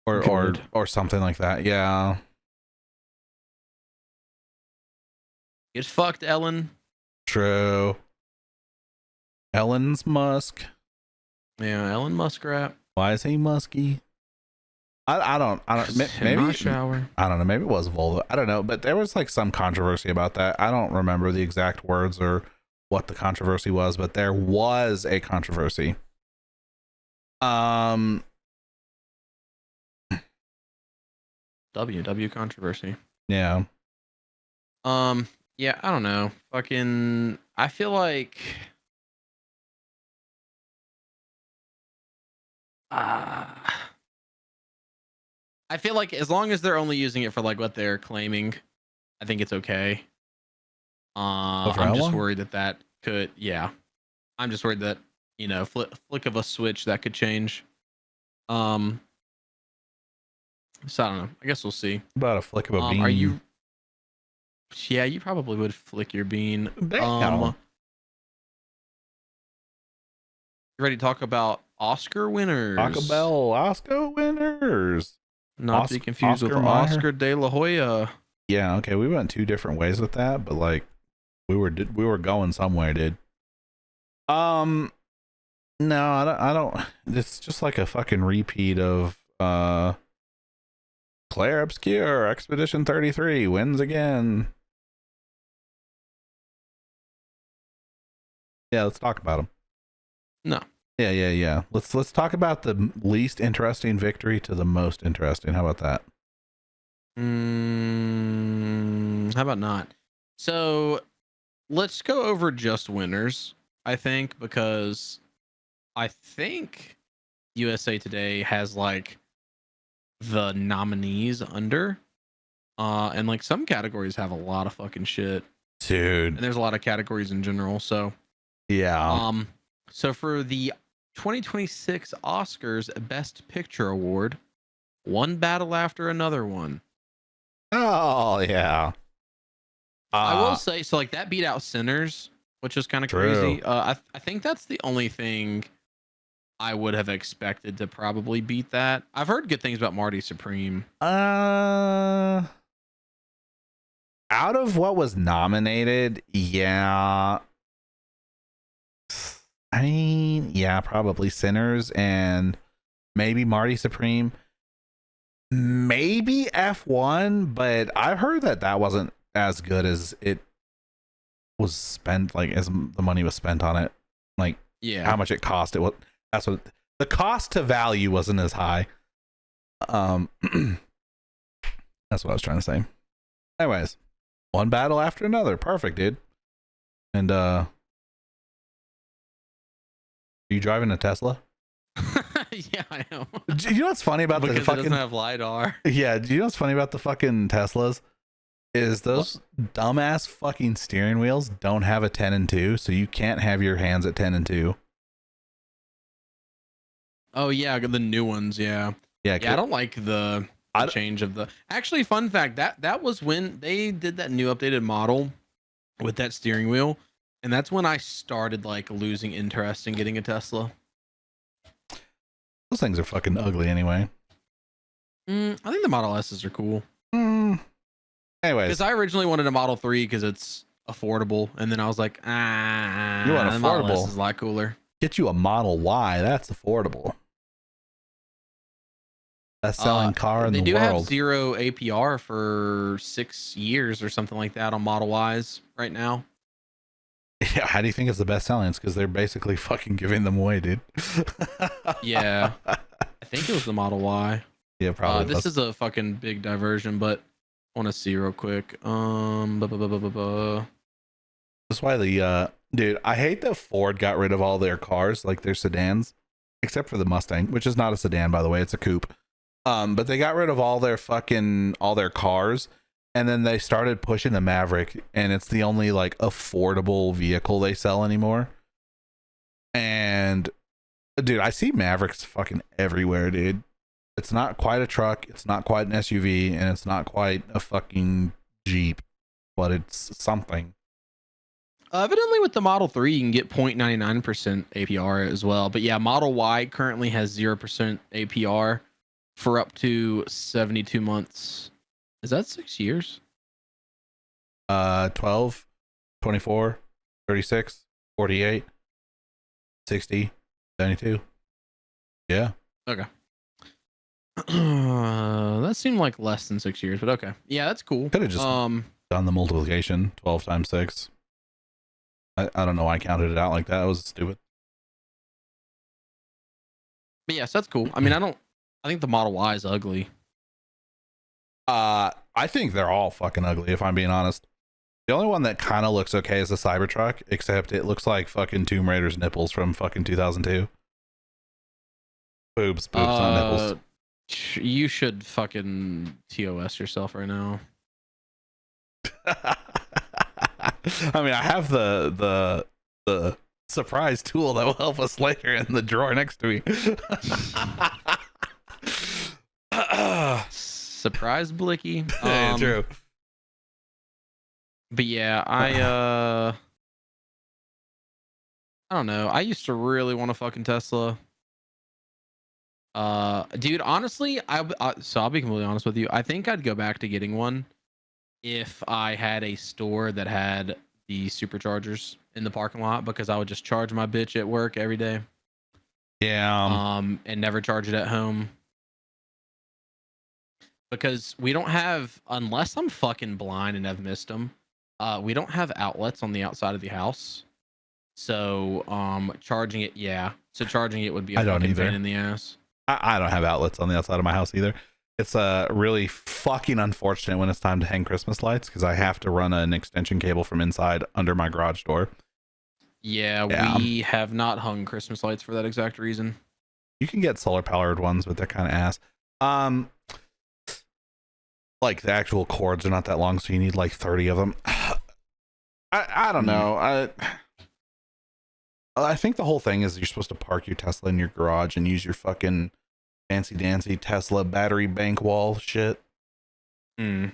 good. or something like that. Yeah. Get fucked, Ellen. True. Elon's Musk. Yeah, Ellen Muskrat. Why is he musky? I don't maybe shower. I don't know, maybe it was Volvo. I don't know, but there was like some controversy about that. I don't remember the exact words or what the controversy was, but there was a controversy. W controversy. Yeah. Yeah, I don't know. Fucking I feel like I feel like as long as they're only using it for like what they're claiming, I think it's okay. Over I'm how just long? worried that could, yeah. I'm just worried that flick of a switch that could change. Um, so I don't know. I guess we'll see. About a flick of a bean. Are you? Yeah, you probably would flick your bean. Damn. You ready to talk about Oscar winners? Taco Bell Oscar winners. Not to be confused with Meyer? Oscar De La Hoya. Yeah, okay, we went two different ways with that, but like we were going somewhere, dude. No, I don't. It's just like a fucking repeat of Claire Obscure Expedition 33 wins again. Yeah, let's talk about them. No. Yeah. Let's talk about the least interesting victory to the most interesting. How about that? How about not? So let's go over just winners, I think, because I think USA Today has like the nominees under. And like some categories have a lot of fucking shit. Dude. And there's a lot of categories in general. So yeah. So for the 2026 Oscars Best Picture Award, one battle after another one. Oh yeah. I will say, so like that beat out Sinners, which is kind of crazy. I think that's the only thing I would have expected to probably beat that. I've heard good things about Marty Supreme. Out of what was nominated, yeah. I mean, yeah, probably Sinners and maybe Marty Supreme. Maybe F1, but I've heard that wasn't as good as it was spent, like as the money was spent on it. Like, yeah, how much it cost. It was that's what the cost to value wasn't as high. That's what I was trying to say. Anyways, one battle after another. Perfect, dude. And are you driving a Tesla? Yeah, I am. Do you know what's funny about because the fucking? It doesn't have lidar. Yeah. Do you know what's funny about the fucking Teslas? Is those dumbass fucking steering wheels don't have a 10 and 2, so you can't have your hands at 10 and 2. Oh yeah, the new ones. Yeah. I don't like the change of the. Actually, fun fact that was when they did that new updated model with that steering wheel, and that's when I started like losing interest in getting a Tesla. Those things are fucking ugly anyway. I think the Model S's are cool. Anyways, because I originally wanted a Model 3 because it's affordable, and then I was like, you want affordable? The Model S is a lot cooler. Get you a Model Y. That's affordable. Best selling car in the world. They do have 0 APR for 6 years or something like that on Model Ys right now. Yeah, how do you think it's the best selling? It's because they're basically fucking giving them away, dude. Yeah, I think it was the Model Y. Yeah, probably. This is a fucking big diversion, but I want to see real quick. That's why the dude, I hate that Ford got rid of all their cars, like their sedans, except for the Mustang, which is not a sedan, by the way, it's a coupe. But they got rid of all their cars, and then they started pushing the Maverick, and it's the only like affordable vehicle they sell anymore. And dude, I see Mavericks fucking everywhere, dude. It's not quite a truck, it's not quite an SUV, and it's not quite a fucking Jeep, but it's something. Evidently, with the Model 3, you can get 0.99% APR as well. But yeah, Model Y currently has 0% APR for up to 72 months. Is that 6 years? 12, 24, 36, 48, 60, 72. Yeah. Okay. That seemed like less than 6 years, but okay. Yeah, that's cool. Could have just done the multiplication, 12 times 6. I don't know why I counted it out like that. It was stupid. But yes, that's cool. I mean, I think the Model Y is ugly. I think they're all fucking ugly, if I'm being honest. The only one that kind of looks okay is the Cybertruck, except it looks like fucking Tomb Raider's nipples from fucking 2002. Boobs, not nipples. You should fucking TOS yourself right now. I mean, I have the surprise tool that will help us later in the drawer next to me. Surprise Blicky. Yeah, true. But yeah, I don't know. I used to really want a fucking Tesla. Dude, honestly, so I'll be completely honest with you. I think I'd go back to getting one if I had a store that had the superchargers in the parking lot, because I would just charge my bitch at work every day. Yeah. And never charge it at home. Because we don't have, unless I'm fucking blind and have missed them, we don't have outlets on the outside of the house. So charging it, so charging it would be a fucking pain in the ass. I don't have outlets on the outside of my house either. It's really fucking unfortunate when it's time to hang Christmas lights, because I have to run an extension cable from inside under my garage door. Yeah, we have not hung Christmas lights for that exact reason. You can get solar powered ones, but they're kind of ass. Like the actual cords are not that long, so you need like 30 of them. I don't know. I think the whole thing is you're supposed to park your Tesla in your garage and use your fucking fancy dancy Tesla battery bank wall shit. And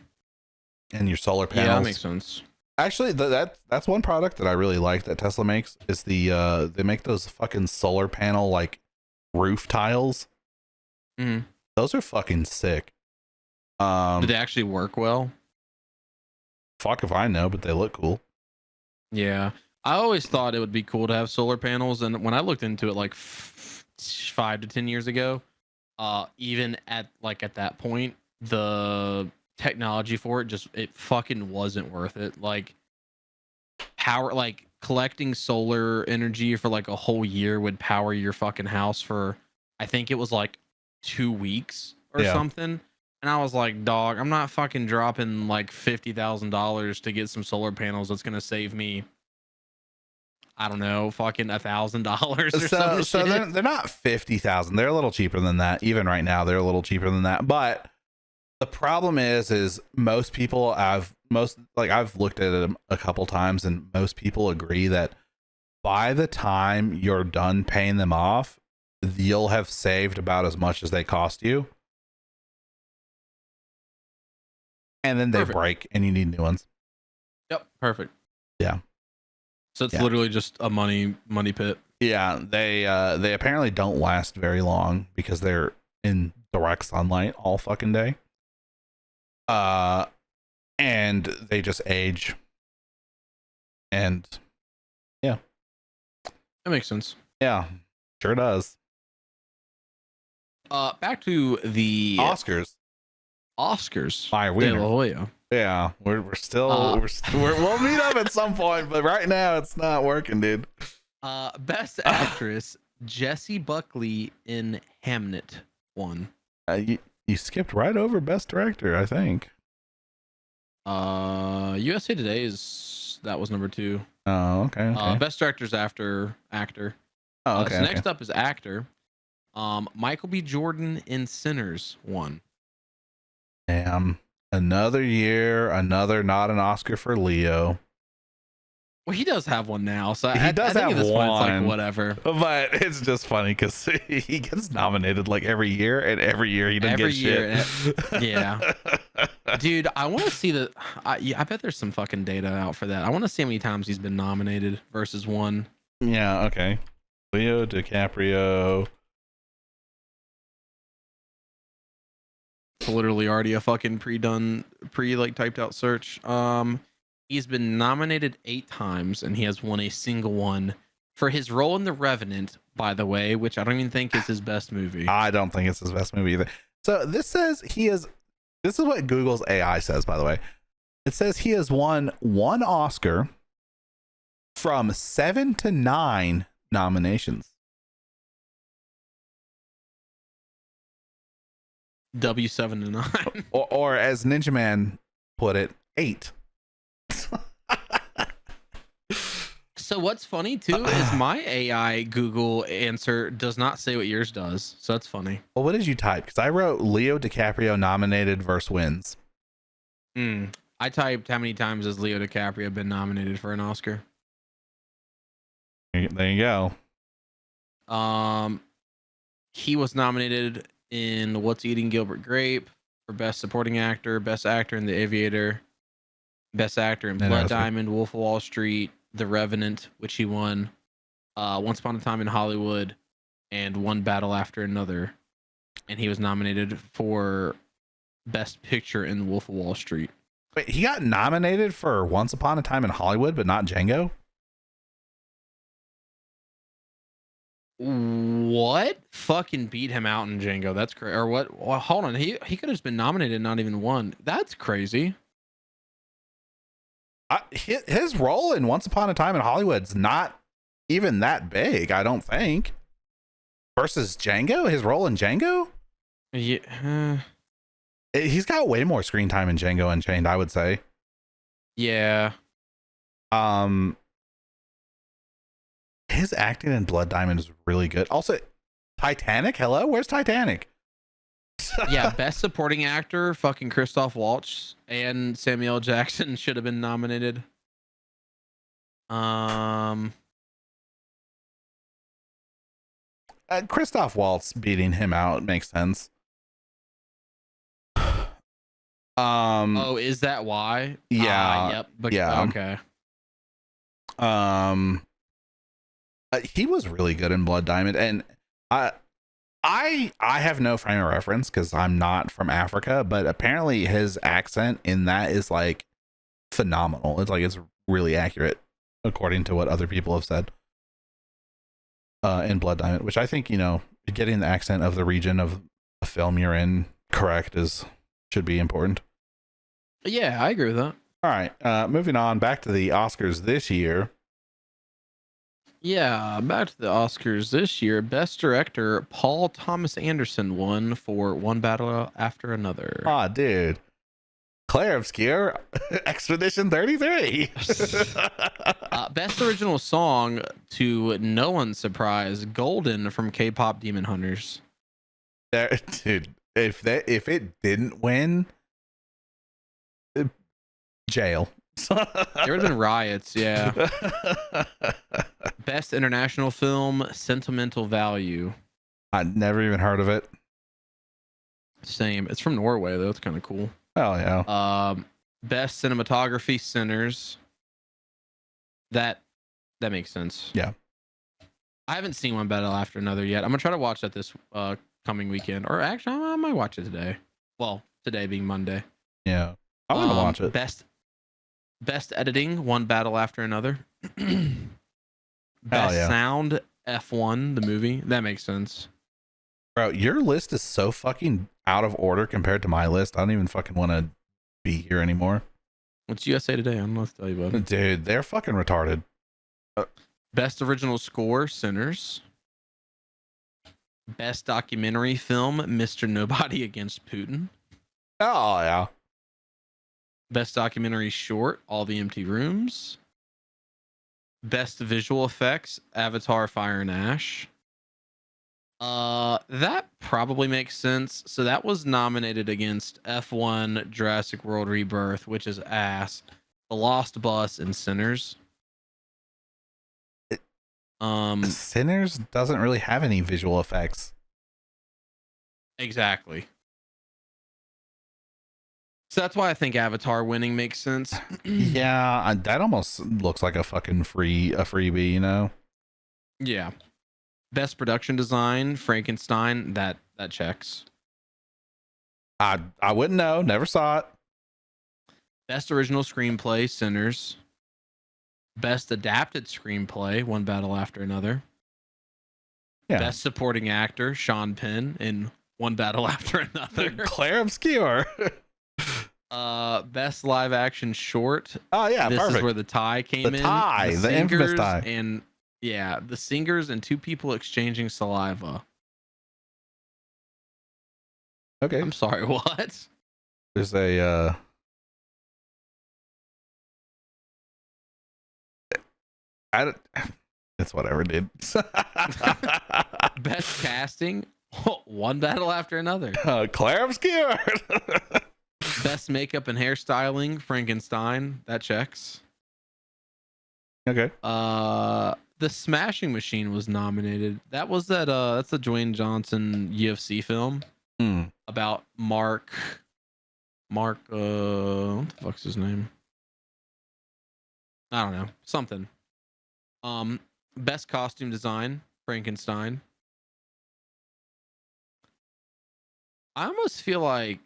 your solar panels. Yeah, that makes sense. Actually, that's one product that I really like that Tesla makes is the they make those fucking solar panel like roof tiles. Those are fucking sick. Do they actually work well? Fuck if I know, but they look cool. Yeah. I always thought it would be cool to have solar panels, and when I looked into it like 5 to 10 years ago, even at that point, the technology for it fucking wasn't worth it. Like collecting solar energy for like a whole year would power your fucking house for, I think it was like 2 weeks or something. And I was like, dog, I'm not fucking dropping like $50,000 to get some solar panels that's gonna save me, I don't know, fucking $1,000 or something. So they're not 50,000. They're a little cheaper than that. Even right now, they're a little cheaper than that. But the problem is most people I've looked at it a couple times, and most people agree that by the time you're done paying them off, you'll have saved about as much as they cost you. And then they break and you need new ones. Yep. Perfect. Yeah. So it's literally just a money pit. Yeah. They apparently don't last very long because they're in direct sunlight all fucking day. And they just age. And yeah. That makes sense. Yeah. Sure does. Back to the Oscars. De La Hoya. Yeah, we're still we'll meet up at some point, but right now it's not working, dude. Best actress Jessie Buckley in Hamnet won. You skipped right over best director, I think. USA Today is That was number 2. Oh, okay. Best director's after actor. Oh, okay. So next up is actor. Michael B. Jordan in Sinners won. Damn. Another year, another not an Oscar for Leo. Well, he does have one now, so He does I think have at this point it's like one. whatever. But it's just funny because he gets nominated like every year, and every year he doesn't get shit. Yeah. Dude, I want to see the. I bet there's some fucking data out for that. I want to see how many times he's been nominated versus won. Yeah. Okay. Leo DiCaprio. It's literally already a fucking typed out search. He's been nominated 8 times and he has won a single one for his role in The Revenant, by the way, which I don't even think is his best movie. I don't think it's his best movie either. So this says this is what Google's AI says, by the way. It says he has won 1 Oscar from 7 to 9 nominations. W7 to 9. Or as Ninjaman put it, 8. So what's funny too is my AI Google answer does not say what yours does. So that's funny. Well, what did you type? Because I wrote Leo DiCaprio nominated versus wins. I typed how many times has Leo DiCaprio been nominated for an Oscar? There you go. He was nominated in What's Eating Gilbert Grape for Best Supporting Actor, Best Actor in The Aviator, Best Actor in Blood Diamond, Wolf of Wall Street, The Revenant, which he won, Once Upon a Time in Hollywood, and One Battle After Another. And he was nominated for Best Picture in Wolf of Wall Street. Wait, he got nominated for Once Upon a Time in Hollywood, but not Django? What? Fucking beat him out in Django. That's crazy. Or what? Well, hold on. He could have just been nominated, not even won. That's crazy. His role in Once Upon a Time in Hollywood's not even that big, I don't think. Versus Django, his role in Django? Yeah. He's got way more screen time in Django Unchained, I would say. Yeah. His acting in Blood Diamond is really good. Also, Titanic? Hello? Where's Titanic? Yeah, best supporting actor, fucking Christoph Waltz and Samuel L. Jackson should have been nominated. Christoph Waltz beating him out makes sense. Oh, is that why? Yeah. Yep. Yeah. Okay. He was really good in Blood Diamond, and I have no frame of reference because I'm not from Africa, but apparently his accent in that is like phenomenal. It's really accurate according to what other people have said. In Blood Diamond, which I think, getting the accent of the region of a film you're in correct should be important. Yeah, I agree with that. All right, moving on back to the Oscars this year. Yeah, back to the Oscars this year. Best Director Paul Thomas Anderson won for One Battle After Another. Ah, dude. Claire Obscure, Expedition 33. Best Original Song, to no one's surprise, Golden from K-Pop Demon Hunters. Dude, if it didn't win, jail. There would have been riots, yeah. Best International Film, Sentimental Value. I'd never even heard of it. Same. It's from Norway, though. It's kind of cool. Oh, yeah. Best Cinematography, Sinners. That makes sense. Yeah. I haven't seen One Battle After Another yet. I'm going to try to watch that this coming weekend. Or actually, I might watch it today. Well, today being Monday. Yeah. I want to watch it. Best Editing, One Battle After Another. Best Sound, F1, the movie. That makes sense. Bro, your list is so fucking out of order compared to my list. I don't even fucking want to be here anymore. What's USA Today? I don't know what to tell you about it. Dude, they're fucking retarded. Best Original Score, Sinners. Best Documentary Film, Mr. Nobody Against Putin. Oh, yeah. Best Documentary Short, All the Empty Rooms. Best visual effects, Avatar: Fire and Ash. That probably makes sense. So that was nominated against F1, Jurassic World Rebirth, which is ass, The Lost Bus, and Sinners. Sinners doesn't really have any visual effects. Exactly. So that's why I think Avatar winning makes sense. Yeah, that almost looks like a fucking freebie, you know? Yeah. Best production design, Frankenstein. That checks. I wouldn't know. Never saw it. Best original screenplay, Sinners. Best adapted screenplay, One Battle After Another. Yeah. Best supporting actor, Sean Penn in One Battle After Another. Claire Obscure. Best live action short. Oh yeah, This perfect. is where the tie came The in. tie, the infamous singers tie. And yeah, the singers and two people exchanging saliva. Okay. I'm sorry, what? There's a it's whatever, dude. Best casting, One Battle After Another. Claire Obscure. Best makeup and hairstyling, Frankenstein. That checks. Okay. The Smashing Machine was nominated. That's the Dwayne Johnson UFC film about Mark, what the fuck's his name? I don't know. Something. Best costume design, Frankenstein. I almost feel like,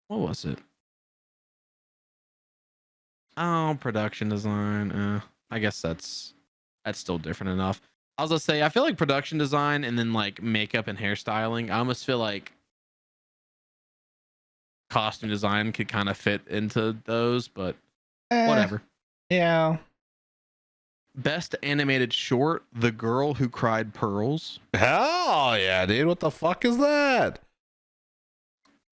what was it? Oh, production design. I guess that's still different enough. I was gonna say, I feel like production design and then like makeup and hairstyling. I almost feel like costume design could kind of fit into those, but whatever. Yeah. Best animated short, The Girl Who Cried Pearls. Hell yeah, dude. What the fuck is that?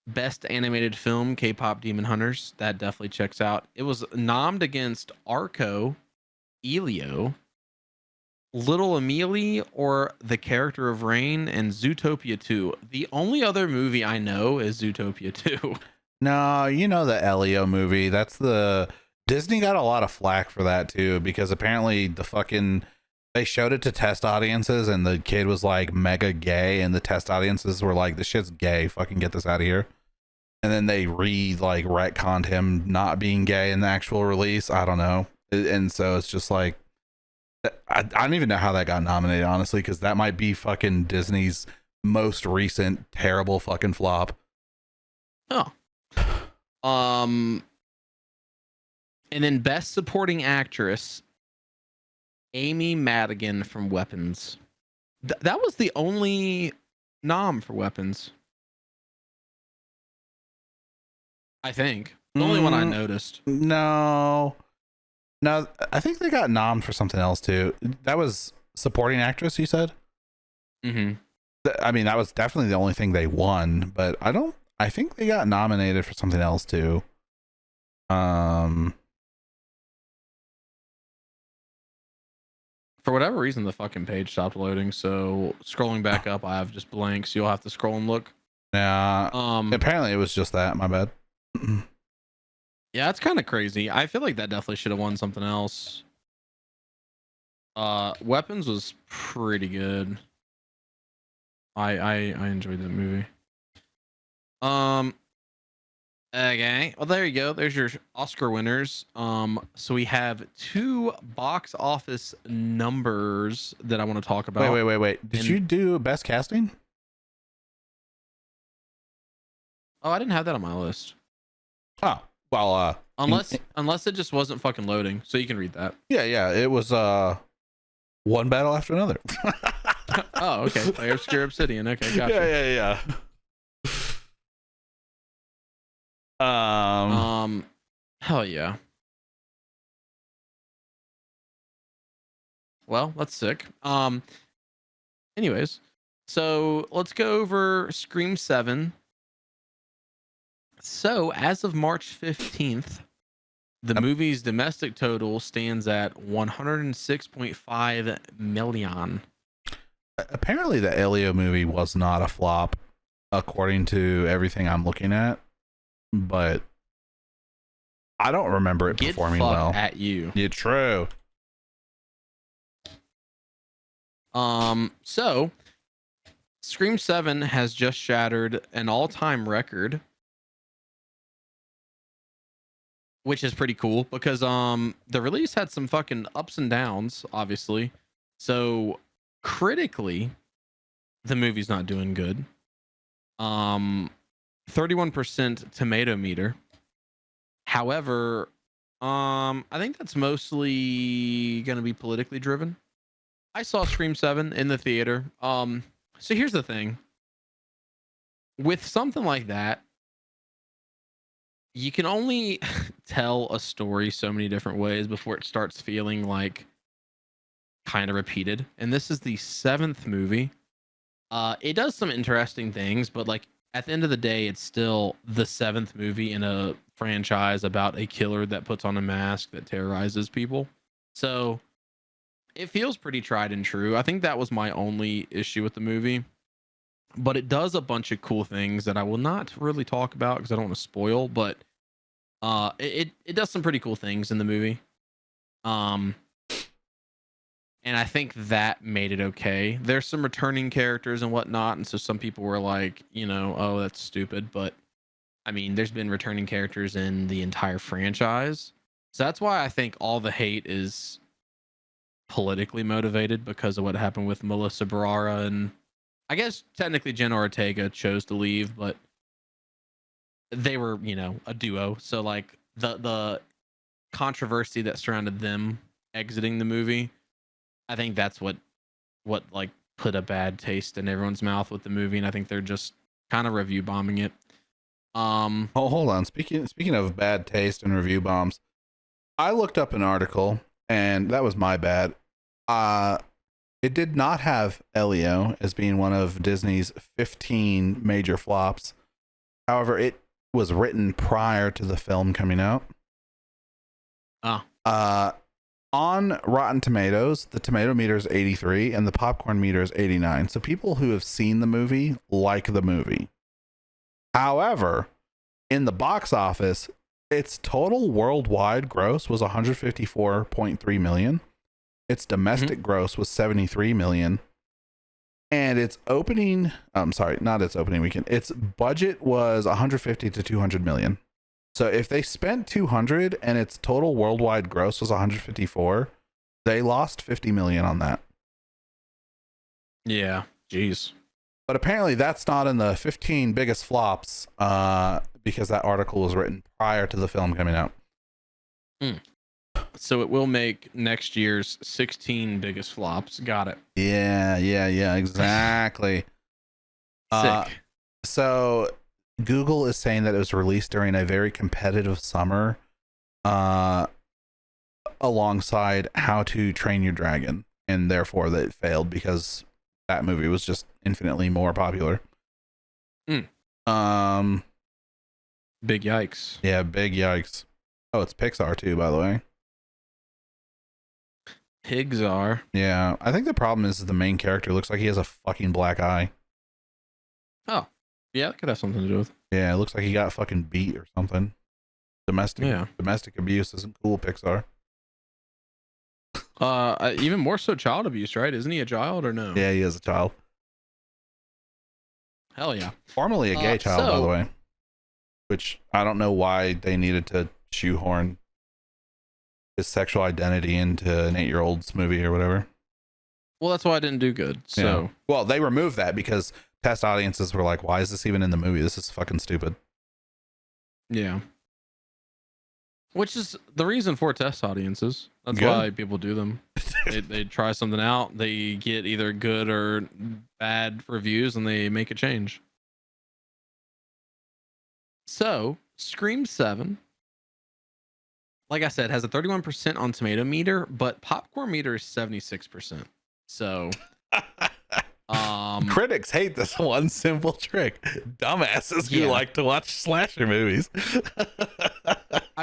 Best animated film, K-pop Demon Hunters. That definitely checks out. It was nommed against Arco, Elio, Little Amelie, or The Character of Rain, and Zootopia 2. The only other movie I know is Zootopia 2. No, you know the Elio movie. That's the Disney got a lot of flack for that too, because apparently they showed it to test audiences and the kid was like mega gay and the test audiences were like, this shit's gay, fucking get this out of here. And then they retconned him not being gay in the actual release. I don't know. And so it's just like, I don't even know how that got nominated, honestly, because that might be fucking Disney's most recent terrible fucking flop. Oh. And then best supporting actress, Amy Madigan from Weapons. That was the only nom for Weapons, I think. The only one I noticed. No, I think they got nommed for something else too. That was supporting actress, you said? Mm-hmm. I mean, that was definitely the only thing they won, but I think they got nominated for something else too. For whatever reason, the fucking page stopped loading. So scrolling back up, I have just blanks. You'll have to scroll and look. Yeah. Apparently it was just that. My bad. Yeah, it's kind of crazy. I feel like that definitely should have won something else. Weapons was pretty good. I enjoyed that movie. Okay. Well, there you go. There's your Oscar winners. So we have 2 box office numbers that I want to talk about. Wait. Did you do best casting? Oh, I didn't have that on my list. Oh, well, unless it just wasn't fucking loading, so you can read that. Yeah, it was One Battle After Another. Oh, okay. Player Obscure Obsidian. Okay, gotcha. Yeah. Hell yeah. Well, that's sick. Anyways, so let's go over Scream 7. So, as of March 15th, The movie's domestic total stands at 106.5 million. Apparently, the Elio movie was not a flop, according to everything I'm looking at. But I don't remember it performing well. At you. Yeah, true. So Scream 7 has just shattered an all-time record, which is pretty cool because the release had some fucking ups and downs, obviously. So critically, the movie's not doing good. 31% tomato meter. However, I think that's mostly going to be politically driven. I saw Scream 7 in the theater. So here's the thing. With something like that, you can only tell a story so many different ways before it starts feeling like kind of repeated. And this is the 7th movie. It does some interesting things, but like at the end of the day, it's still the 7th movie in a franchise about a killer that puts on a mask that terrorizes people. So it feels pretty tried and true. I think that was my only issue with the movie. But it does a bunch of cool things that I will not really talk about because I don't want to spoil, but it does some pretty cool things in the movie. And I think that made it okay. There's some returning characters and whatnot, and so some people were like, oh, that's stupid. But I mean, there's been returning characters in the entire franchise. So that's why I think all the hate is politically motivated because of what happened with Melissa Barrera, and I guess technically Jenna Ortega chose to leave, but they were, a duo. So like the controversy that surrounded them exiting the movie, I think that's what like put a bad taste in everyone's mouth with the movie, and I think they're just kind of review bombing it. Oh, hold on. Speaking of bad taste and review bombs, I looked up an article, and that was my bad. It did not have Elio as being one of Disney's 15 major flops. However, it was written prior to the film coming out. On Rotten Tomatoes, the tomato meter is 83 and the popcorn meter is 89. So people who have seen the movie like the movie. However, in the box office, its total worldwide gross was 154.3 million. Its domestic gross was 73 million. And its opening, not its opening weekend. Its budget was 150 to 200 million. So if they spent 200 and its total worldwide gross was 154, they lost 50 million on that. Yeah, jeez. But apparently that's not in the 15 biggest flops because that article was written prior to the film coming out. So it will make next year's 16 biggest flops. Got it. Yeah, exactly. Sick. So Google is saying that it was released during a very competitive summer alongside How to Train Your Dragon, and therefore that it failed because that movie was just infinitely more popular. Big yikes. Yeah, big yikes. Oh, it's Pixar too, by the way. Pixar. Yeah, I think the problem is the main character looks like he has a fucking black eye. Oh, yeah, that could have something to do with it. Yeah, it looks like he got fucking beat or something. Domestic abuse isn't cool, Pixar. Even more so child abuse, right? Isn't he a child or no? Yeah, he is a child. Hell yeah. Formerly a gay child, by the way. Which I don't know why they needed to shoehorn his sexual identity into an 8-year-old's movie or whatever. Well, that's why I didn't do good. So, yeah. Well, they removed that because test audiences were like, "Why is this even in the movie? This is fucking stupid." Yeah. Which is the reason for test audiences. That's Good. why people do them. They try something out. They get either good or bad reviews, and they make a change. So, Scream 7, like I said, has a 31% on tomato meter, but popcorn meter is 76%. So, critics hate this one simple trick. Dumbasses who like to watch slasher movies.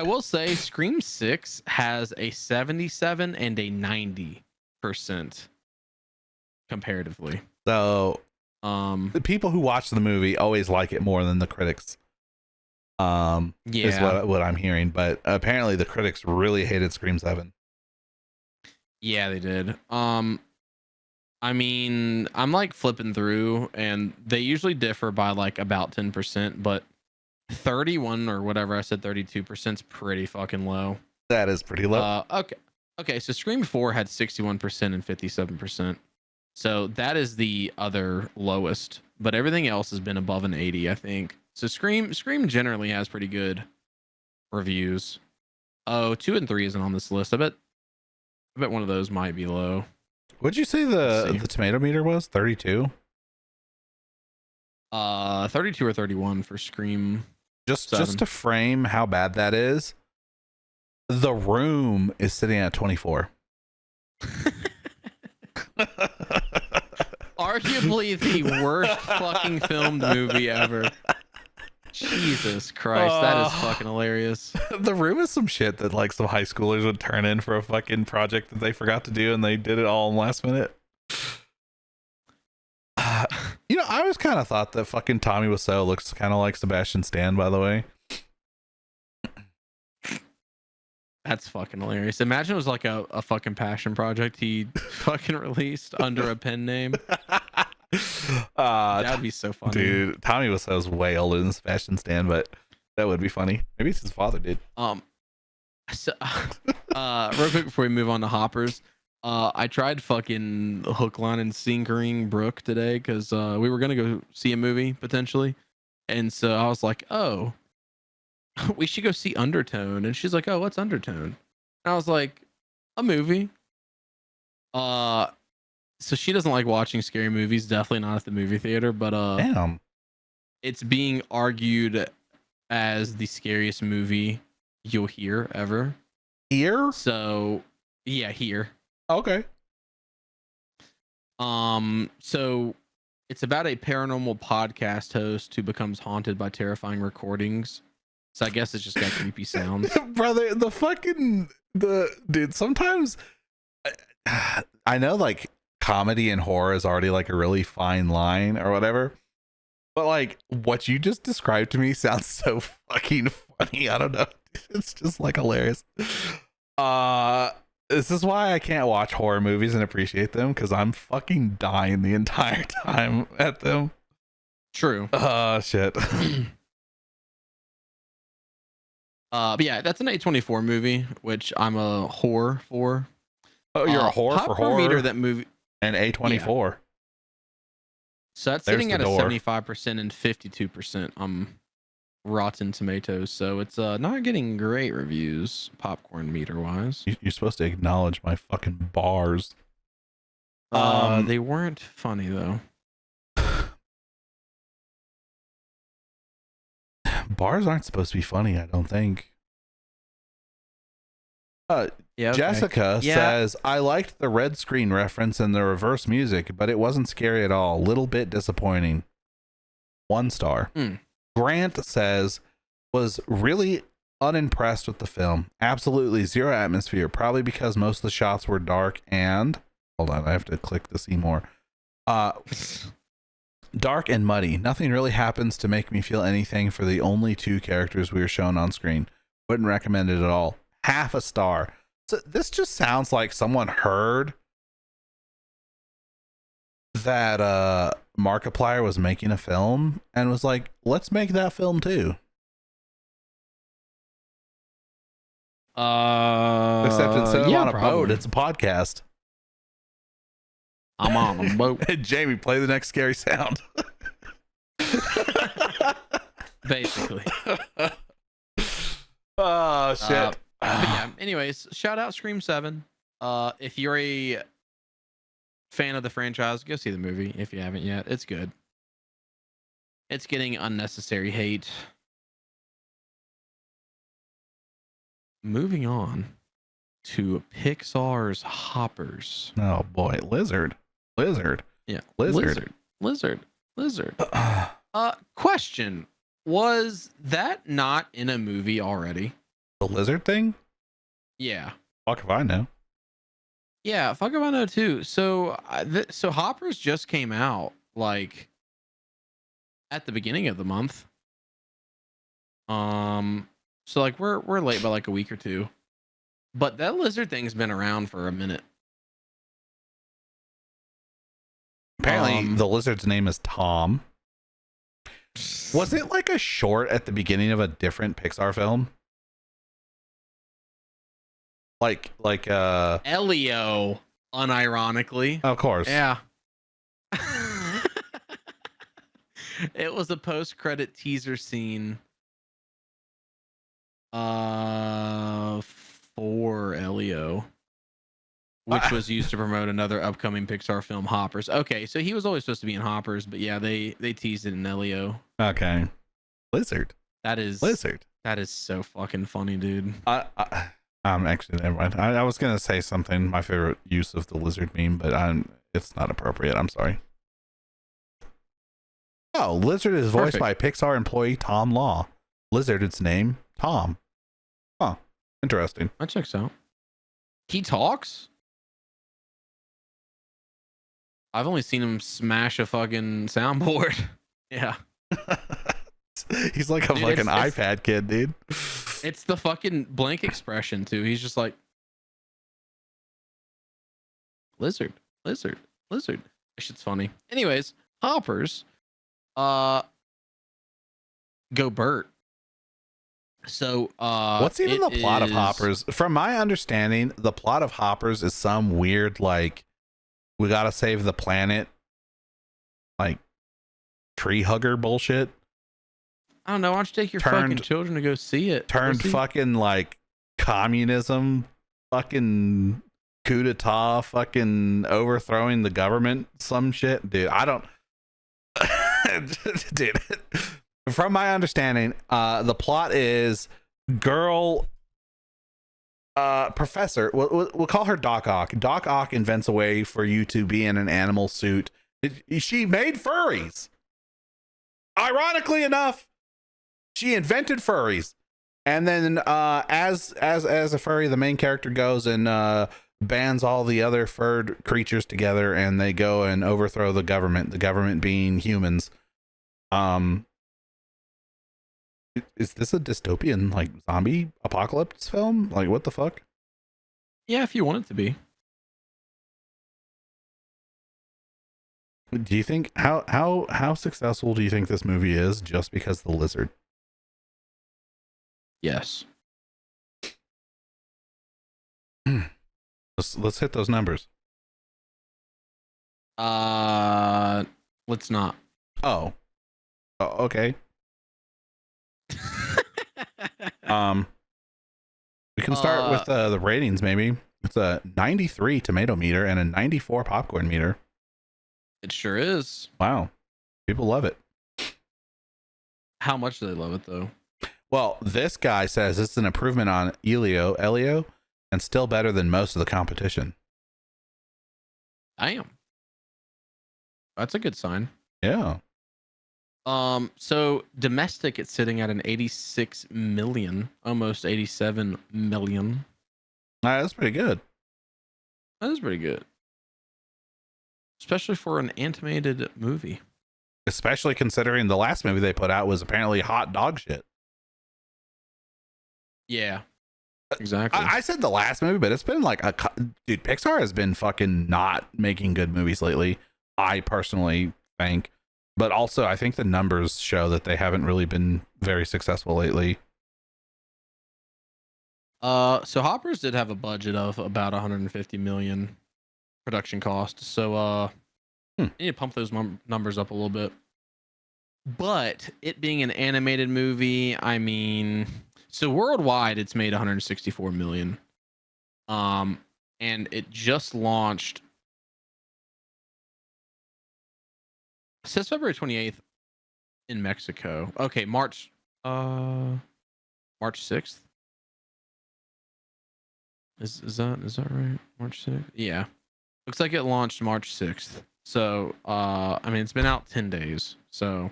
I will say Scream 6 has a 77 and a 90% comparatively. So Um, the people who watch the movie always like it more than the critics. Is yeah, what I'm hearing, but apparently the critics really hated Scream 7. yeah, they did. I mean, I'm like flipping through, and they usually differ by like about 10%, but 31 or whatever I said, 32% is pretty fucking low. That is pretty low. Okay. So Scream 4 had 61% and 57%. So that is the other lowest, but everything else has been above an 80, I think. So Scream generally has pretty good reviews. Oh, 2 and 3 isn't on this list. I bet one of those might be low. What'd you say Let's see. the tomato meter was? 32? 32 or 31 for Scream. Just to frame how bad that is, The Room is sitting at 24. Arguably the worst fucking filmed movie ever. Jesus Christ, that is fucking hilarious. The Room is some shit that like some high schoolers would turn in for a fucking project that they forgot to do, and they did it all in last minute. You know, I always kind of thought that fucking Tommy Wiseau looks kind of like Sebastian Stan, by the way. That's fucking hilarious. Imagine it was like a fucking passion project he fucking released under a pen name. That would be so funny. Dude, Tommy Wiseau's way older than Sebastian Stan, but that would be funny. Maybe it's his father, dude. So, real quick before we move on to Hoppers, I tried fucking hook, line, and sinkering Brooke today because we were gonna go see a movie potentially, and so I was like, oh, we should go see Undertone, and she's like, oh, what's Undertone? And I was like, a movie. So she doesn't like watching scary movies, definitely not at the movie theater, but Damn. it's being argued as the scariest movie you'll hear ever. Here? So yeah, here. Okay. So it's about a paranormal podcast host who becomes haunted by terrifying recordings. So I guess it's just got creepy sounds. Brother, dude, sometimes I know like comedy and horror is already like a really fine line or whatever, but like what you just described to me sounds so fucking funny. I don't know. It's just like hilarious. This is why I can't watch horror movies and appreciate them, because I'm fucking dying the entire time at them. True. Shit. But yeah, that's an A24 movie, which I'm a whore for. Oh, you're a whore for horror? Meter, that movie. And A24. Yeah. So that's sitting at a 75% and 52% Rotten Tomatoes. So it's not getting great reviews, popcorn meter wise. You're supposed to acknowledge my fucking bars. They weren't funny though. Bars aren't supposed to be funny, I don't think. Yeah, okay. Jessica says, I liked the red screen reference and the reverse music, but it wasn't scary at all. Little bit disappointing. 1 star. Grant says, was really unimpressed with the film. Absolutely zero atmosphere, probably because most of the shots were dark and... Hold on, I have to click to see more. Dark and muddy. Nothing really happens to make me feel anything for the only 2 characters we were shown on screen. Wouldn't recommend it at all. 0.5 star. So this just sounds like someone heard that Markiplier was making a film and was like, let's make that film too. Except instead of on a boat, it's a podcast. I'm on a boat. Jamie, play the next scary sound. Basically. Oh shit. But yeah, anyways, shout out Scream 7. If you're a fan of the franchise, go see the movie if you haven't yet. It's good. It's getting unnecessary hate. Moving on to Pixar's Hoppers. Oh boy, Lizard. Yeah, Lizard. Question: was that not in a movie already? The lizard thing? Yeah. Fuck if I know. Yeah, fuck if I know too. So, so Hoppers just came out like at the beginning of the month. So like we're late by like a week or two, but that lizard thing's been around for a minute. Apparently, the lizard's name is Tom. Was it like a short at the beginning of a different Pixar film? Like Elio, unironically. Of course. Yeah. It was a post-credit teaser scene for Elio, which was used to promote another upcoming Pixar film, Hoppers. Okay, so he was always supposed to be in Hoppers, but yeah, they teased it in Elio. Okay. Lizard. That is Lizard. That is so fucking funny, dude. Actually, never mind. I was gonna say something, my favorite use of the lizard meme, but it's not appropriate. I'm sorry. Oh, Lizard is voiced by Pixar employee Tom Law. Lizard, its name, Tom. Huh. Interesting. That checks out. He talks? I've only seen him smash a fucking soundboard. Yeah. He's like a fucking iPad kid, dude. It's the fucking blank expression too. He's just like lizard, lizard, lizard. That shit's funny. Anyways, Hoppers. Go Bert. So what's even the plot of Hoppers? From my understanding, the plot of Hoppers is some weird like we gotta save the planet like tree hugger bullshit. I don't know. Why don't you take your fucking children to go see it? Fucking like communism, fucking coup d'etat, fucking overthrowing the government, some shit. Dude, I don't. Dude, from my understanding, the plot is girl, professor, we'll call her Doc Ock. Doc Ock invents a way for you to be in an animal suit. She made furries. Ironically enough, she invented furries, and then as a furry, the main character goes and bands all the other furred creatures together, and they go and overthrow the government. The government being humans. Is this a dystopian like zombie apocalypse film? Like what the fuck? Yeah, if you want it to be. Do you think how successful do you think this movie is just because of the lizard? Yes. Let's hit those numbers. Let's not. Oh, okay. We can start with the ratings. Maybe it's a 93 tomato meter and a 94 popcorn meter. It sure is. Wow, people love it. How much do they love it though? Well, this guy says it's an improvement on Elio, and still better than most of the competition. Damn. That's a good sign. Yeah. So domestic, it's sitting at an 86 million, almost 87 million. That's pretty good. That is pretty good. Especially for an animated movie. Especially considering the last movie they put out was apparently hot dog shit. Yeah. Exactly. I said the last movie, but it's been like dude, Pixar has been fucking not making good movies lately. I personally think, but also I think the numbers show that they haven't really been very successful lately. So Hoppers did have a budget of about 150 million production cost. So you need to pump those numbers up a little bit. But it being an animated movie, I mean, so worldwide it's made 164 million. And it just launched. It says February 28th in Mexico. Okay, March 6th. Is that right? March 6th? Yeah. Looks like it launched March 6th. So I mean it's been out 10 days. So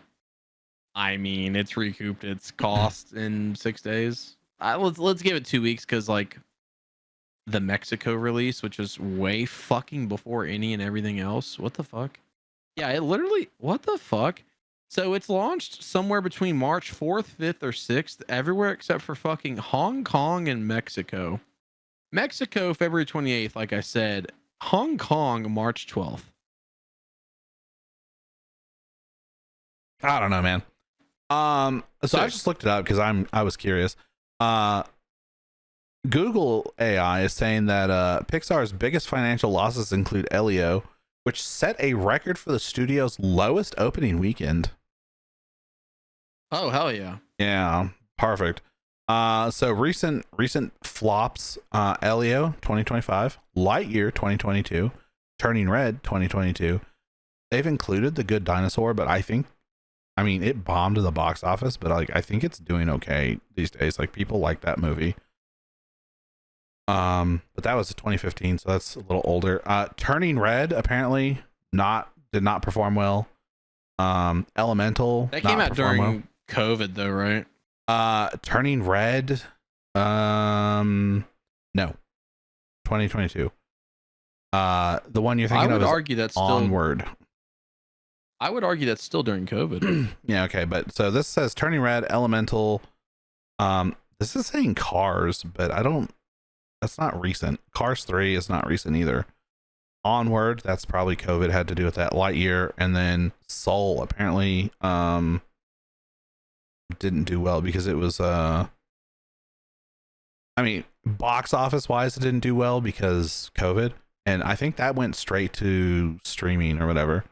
I mean it's recouped its cost in 6 days. let's give it 2 weeks because like the Mexico release, which was way fucking before any and everything else. What the fuck? Yeah, it literally. What the fuck? So it's launched somewhere between March 4th, 5th, or 6th, everywhere except for fucking Hong Kong and Mexico. Mexico, February 28th, like I said. Hong Kong, March 12th. I don't know, man. So I just looked it up because I was curious. Google AI is saying that Pixar's biggest financial losses include Elio, which set a record for the studio's lowest opening weekend. Oh, hell yeah. Yeah, perfect. So recent flops, Elio 2025, Lightyear 2022, Turning Red 2022. They've included The Good Dinosaur, but I mean, it bombed at the box office, but like I think it's doing okay these days. Like people like that movie. But that was 2015, so that's a little older. Turning Red apparently did not perform well. Elemental that came out during COVID though, right? Turning Red, no, 2022. The one you're thinking of is argue that's still Onward. I would argue that's still during COVID. Yeah, okay, but so this says Turning Red, Elemental. This is saying Cars, but that's not recent. Cars 3 is not recent either. Onward, that's probably COVID had to do with that. Lightyear, and then Soul apparently didn't do well because it was I mean, box office wise it didn't do well because COVID, and I think that went straight to streaming or whatever.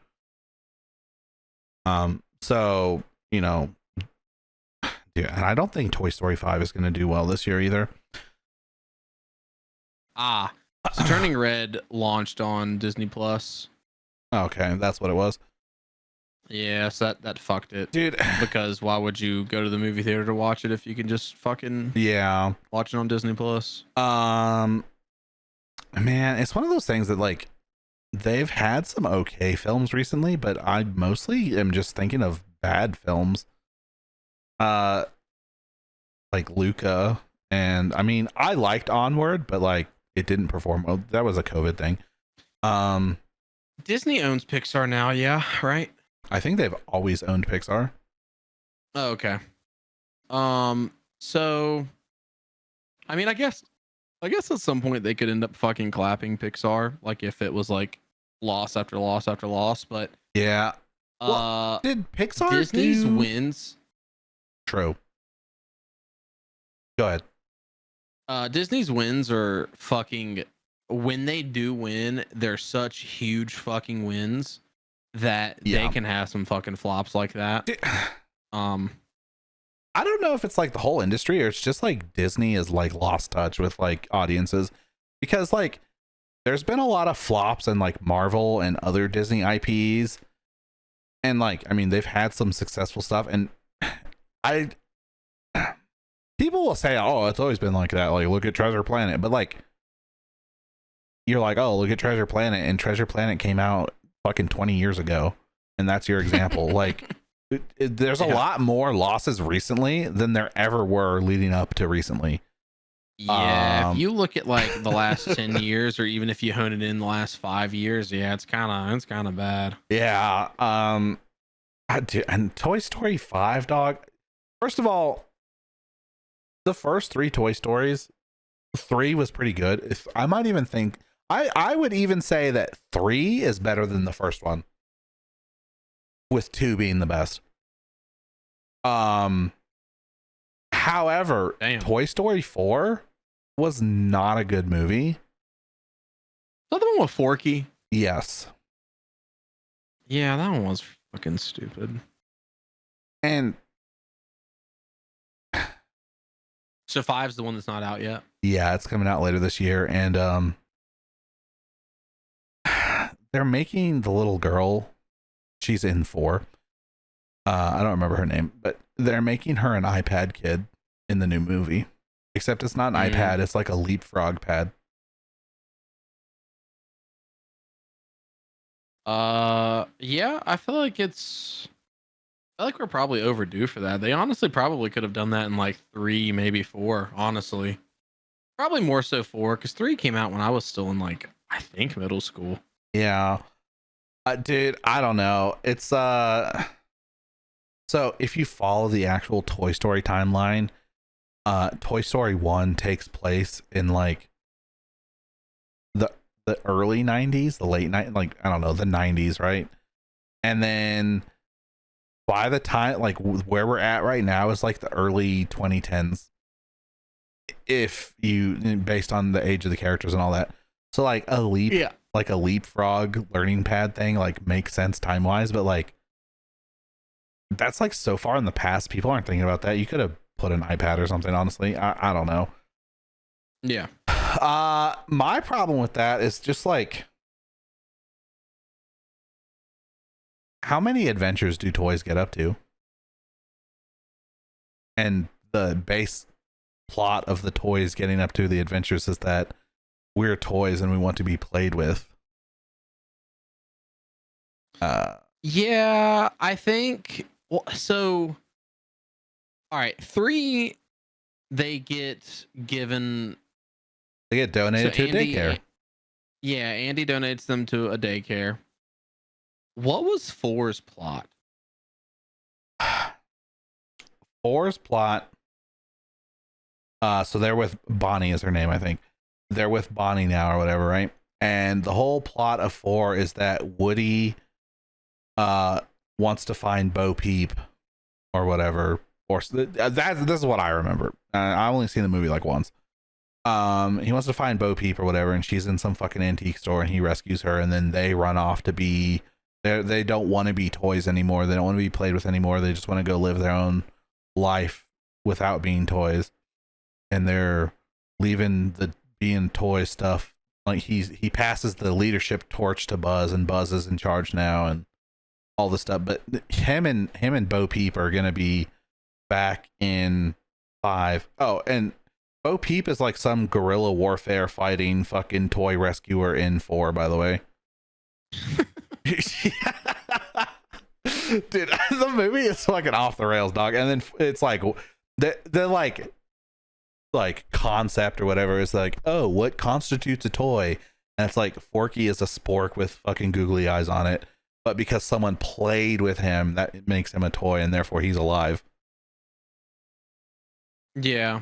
So, you know, yeah, and I don't think Toy Story 5 is going to do well this year either. So Turning Red launched on Disney Plus. Okay, that's what it was. Yeah, so that fucked it, dude. Because why would you go to the movie theater to watch it if you can just fucking watch it on Disney Plus? Man, it's one of those things that like they've had some okay films recently, but I mostly am just thinking of bad films. Like Luca, and I mean I liked Onward, but like it didn't perform well. That was a COVID thing. Disney owns Pixar now, yeah, right? I think they've always owned Pixar. Oh, okay. So I mean, I guess at some point they could end up fucking clapping Pixar, like if it was like loss after loss after loss, but yeah. Well, did Pixar Disney's wins? True. Go ahead. Disney's wins are fucking, when they do win, they're such huge fucking wins that they can have some fucking flops like that. I don't know if it's like the whole industry or it's just like Disney is like lost touch with like audiences, because like there's been a lot of flops in like Marvel and other Disney IPs, and like I mean they've had some successful stuff, and people will say, oh, it's always been like that, like look at Treasure Planet, but like you're like, oh, look at Treasure Planet, and Treasure Planet came out fucking 20 years ago, and that's your example. Like there's a lot more losses recently than there ever were leading up to recently. Yeah, if you look at like the last 10 years, or even if you hone it in the last 5 years, yeah, it's kind of bad. Yeah. And Toy Story 5, dog. First of all, the first 3 Toy Stories, 3 was pretty good. I might even think I would even say that 3 is better than the first one, with 2 being the best. However, Toy Story 4 was not a good movie. Is that the one with Forky? Yes. Yeah, that one was fucking stupid. And so 5's the one that's not out yet? Yeah, it's coming out later this year, and they're making the little girl, she's in 4. I don't remember her name, but they're making her an iPad kid in the new movie. Except it's not an iPad, it's like a leapfrog pad. Yeah, I feel like it's I feel like we're probably overdue for that. They honestly probably could have done that in like 3, maybe 4, honestly. Probably more so 4, because 3 came out when I was still in like, I think, middle school. Yeah. Dude, I don't know. It's so if you follow the actual Toy Story timeline, Toy Story 1 takes place in like the early 90s, the late night, like I don't know, the 90s, right? And then by the time like where we're at right now is like the early 2010s, if you, based on the age of the characters and all that. So like a leapfrog learning pad thing like makes sense time wise, but like that's like so far in the past, people aren't thinking about that. You could have put an iPad or something, honestly. I don't know. Yeah. My problem with that is just like, how many adventures do toys get up to? And the base plot of the toys getting up to the adventures is that we're toys and we want to be played with. Yeah, I think. Well, so, all right, 3, they get given. They get donated to Andy, a daycare. Yeah, Andy donates them to a daycare. What was 4's plot? 4's plot. So they're with Bonnie is her name, I think. They're with Bonnie now or whatever, right? And the whole plot of 4 is that Woody wants to find Bo Peep or whatever. Or this is what I remember. I only seen the movie like once. He wants to find Bo Peep or whatever, and she's in some fucking antique store, and he rescues her, and then they run off to be. They don't want to be toys anymore. They don't want to be played with anymore. They just want to go live their own life without being toys, and they're leaving the being toy stuff. Like he passes the leadership torch to Buzz, and Buzz is in charge now, and all this stuff. But him and Bo Peep are gonna be back in 5. Oh, and Bo Peep is like some guerrilla warfare fighting fucking toy rescuer in 4, by the way. Dude, the movie is fucking off the rails, dog. And then it's like the like concept or whatever is like, oh, what constitutes a toy? And it's like Forky is a spork with fucking googly eyes on it, but because someone played with him, that makes him a toy, and therefore he's alive. Yeah.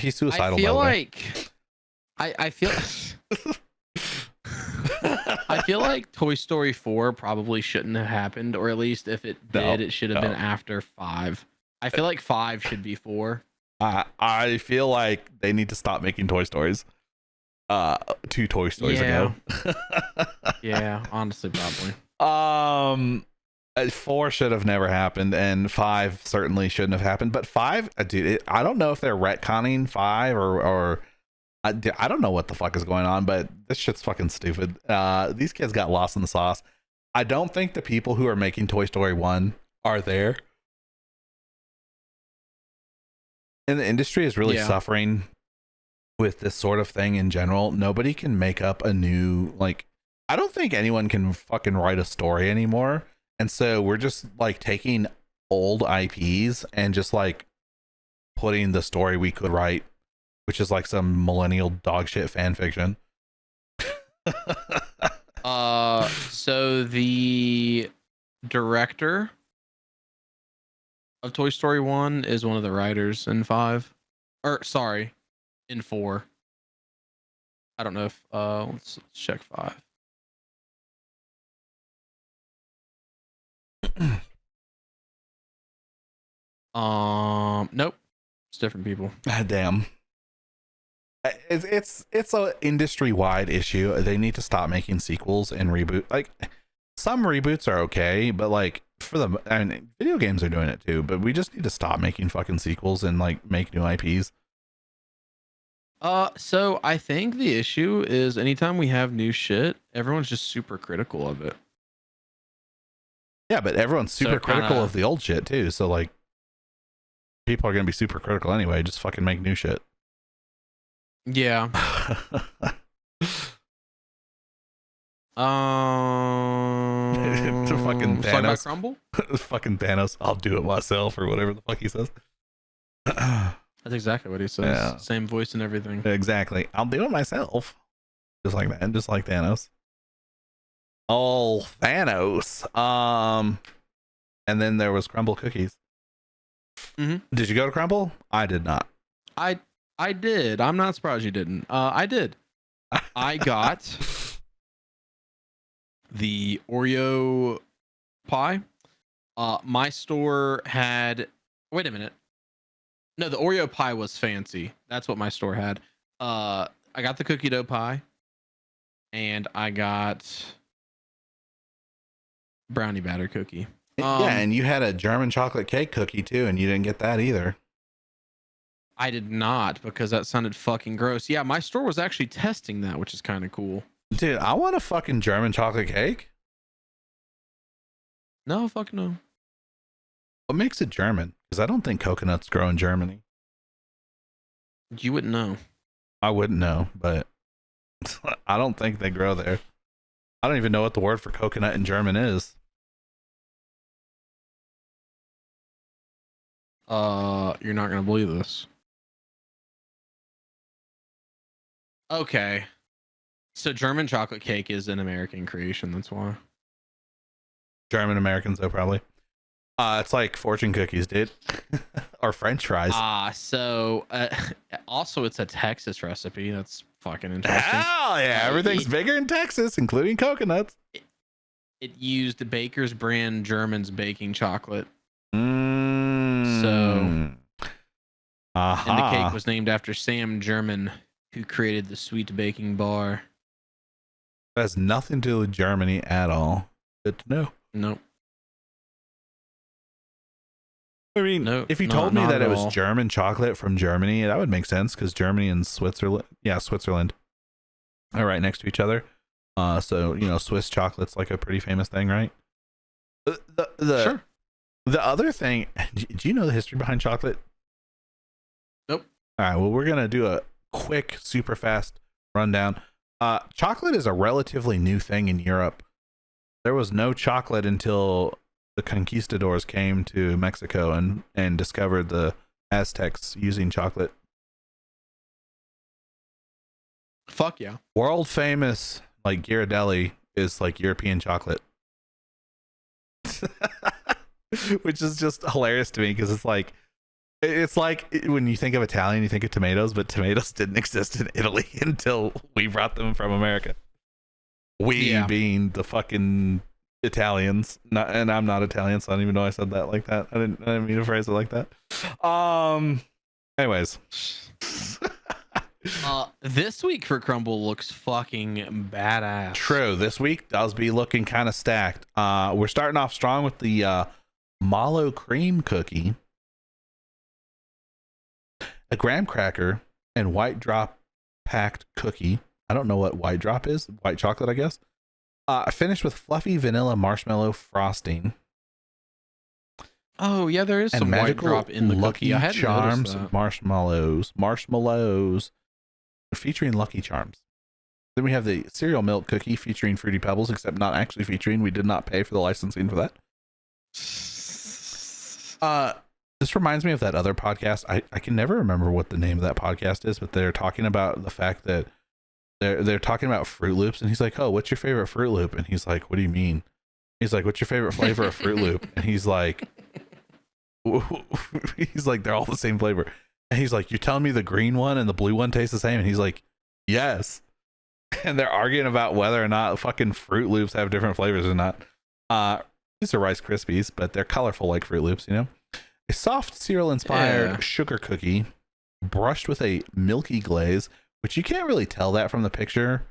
He's suicidal. I feel like I feel I feel like Toy Story 4 probably shouldn't have happened, or at least if it did, it should have been after 5. I feel like 5 should be 4. I feel like they need to stop making Toy Stories. 2 Toy Stories ago. Yeah, honestly, probably. 4 should have never happened, and 5 certainly shouldn't have happened. But 5, dude, I don't know if they're retconning 5 or I don't know what the fuck is going on, but this shit's fucking stupid. These kids got lost in the sauce. I don't think the people who are making Toy Story 1 are there. And the industry is really suffering with this sort of thing in general. Nobody can make up a new, like, I don't think anyone can fucking write a story anymore. And so we're just like taking old IPs and just like putting the story we could write, which is like some millennial dog shit fan fiction. So the director of Toy Story 1 is one of the writers in 5. Or sorry, in 4. I don't know if let's check 5. Nope. It's different people. Damn. It's a industry wide issue. They need to stop making sequels and reboot. Like, some reboots are okay, but like I mean, video games are doing it too. But we just need to stop making fucking sequels and like make new IPs. So I think the issue is anytime we have new shit, everyone's just super critical of it. Yeah, but everyone's super critical of the old shit too. So like, people are gonna be super critical anyway. Just fucking make new shit. Yeah. To fucking talk about Thanos. Crumbl. Fucking Thanos. I'll do it myself or whatever the fuck he says. That's exactly what he says. Yeah. Same voice and everything. Exactly. I'll do it myself. Just like that. Just like Thanos. Oh, Thanos. And then there was Crumbl cookies. Did you go to Crumbl? I did not. I did. I'm not surprised you didn't. I did. I got the Oreo pie. My store had. Wait a minute. No, the Oreo pie was fancy. That's what my store had. I got the cookie dough pie, and I got brownie batter cookie. Yeah, and you had a German chocolate cake cookie too, and you didn't get that either. I did not, because that sounded fucking gross. Yeah, my store was actually testing that, which is kind of cool. Dude, I want a fucking German chocolate cake. No, fuck no. What makes it German? Because I don't think coconuts grow in Germany. You wouldn't know. I wouldn't know, but I don't think they grow there. I don't even know what the word for coconut in German is. You're not gonna believe this. Okay. So German chocolate cake is an American creation, that's why. German Americans, though, probably. It's like fortune cookies, dude. Or French fries. So also it's a Texas recipe. That's fucking interesting. Hell yeah, everything's bigger in Texas, including coconuts. It used Baker's brand German's baking chocolate. So, and the cake was named after Sam German, who created the sweet baking bar. That has nothing to do with Germany at all. Good to know. Nope. I mean, if you told me that it was German chocolate from Germany, that would make sense, because Germany and Switzerland, Switzerland are right next to each other. So, you know, Swiss chocolate's like a pretty famous thing, right? Sure. The other thing, do you know the history behind chocolate? Nope. All right, well, we're going to do a quick, super fast rundown. Chocolate is a relatively new thing in Europe. There was no chocolate until the conquistadors came to Mexico and discovered the Aztecs using chocolate. Fuck yeah. World famous, like Ghirardelli, is like European chocolate. Which is just hilarious to me, because it's like when you think of Italian, you think of tomatoes, but tomatoes didn't exist in Italy until we brought them from America. Being the fucking Italians, and I'm not Italian, so I don't even know I said that like that. I didn't mean to phrase it like that. Anyways. This week for Crumbl looks fucking badass. True. This week does be looking kind of stacked. We're starting off strong with the mallow cream cookie, a graham cracker, and white drop packed cookie. I don't know what white drop is. White chocolate, I guess. Finished with fluffy vanilla marshmallow frosting. Oh yeah, there is some white drop in the Lucky cookie. I hadn't Charms noticed that. marshmallows featuring Lucky Charms. Then we have the cereal milk cookie featuring Fruity Pebbles, except not actually featuring. We did not pay for the licensing for that. This reminds me of that other podcast. I can never remember what the name of that podcast is, but they're talking about the fact that they're talking about Fruit Loops, and he's like, "Oh, what's your favorite Fruit Loop?" And he's like, "What do you mean?" He's like, "What's your favorite flavor of Fruit Loop?" And he's like, "They're all the same flavor." And he's like, "You're telling me the green one and the blue one taste the same?" And he's like, "Yes." And they're arguing about whether or not fucking Fruit Loops have different flavors or not. These are Rice Krispies, but they're colorful like Fruit Loops, you know? A soft cereal-inspired sugar cookie brushed with a milky glaze, which you can't really tell that from the picture.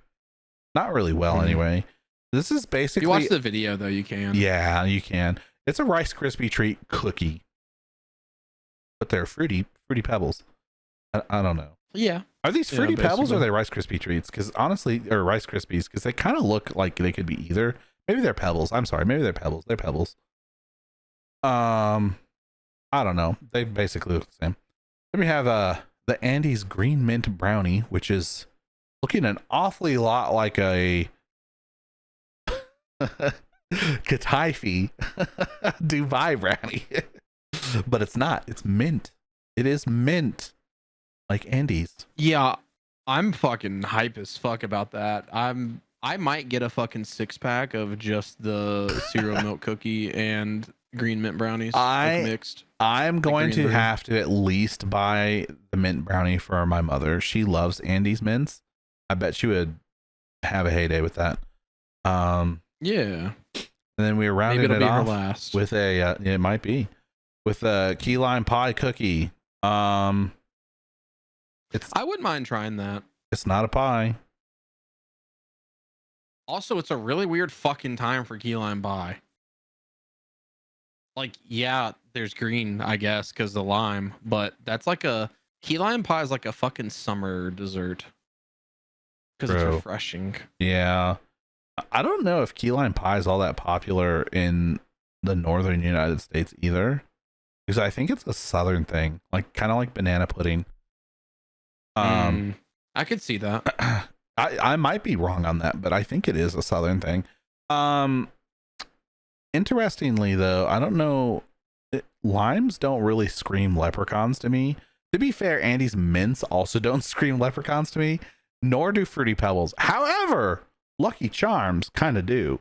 Not really well, anyway. This is basically... If you watch the video, though, you can. Yeah, you can. It's a Rice Krispie treat cookie. But they're fruity Pebbles. I don't know. Yeah. Are these Fruity Pebbles or are they Rice Krispie treats? Because honestly, or Rice Krispies, because they kind of look like they could be either. Maybe they're Pebbles. I'm sorry. Maybe they're Pebbles. They're Pebbles. I don't know. They basically look the same. Then we have the Andes Green Mint Brownie, which is looking an awfully lot like a Kataifi Dubai brownie. But it's not. It's mint. It is mint. Like Andy's. Yeah, I'm fucking hype as fuck about that. I might get a fucking 6-pack of just the cereal milk cookie and green mint brownies, like mixed. I'm going to 3 and 3. have to at least buy the mint brownie for my mother. She loves Andy's mints. I bet she would have a heyday with that. Yeah. And then we were Maybe rounding it'll it be her off last. with a it might be with a key lime pie cookie. It's I wouldn't mind trying that. it's not a pie. Also, it's a really weird fucking time for key lime pie. Like, yeah, there's green, I guess, because the lime, but that's like a key lime pie is like a fucking summer dessert because it's True. refreshing. Yeah. I don't know if key lime pie is all that popular in the northern United States either, because I think it's a southern thing, like kind of like banana pudding. I could see that. I might be wrong on that, but I think it is a southern thing. Interestingly though, I don't know, limes don't really scream leprechauns to me. To be fair, Andy's mints also don't scream leprechauns to me, nor do Fruity Pebbles. However, Lucky Charms kind of do.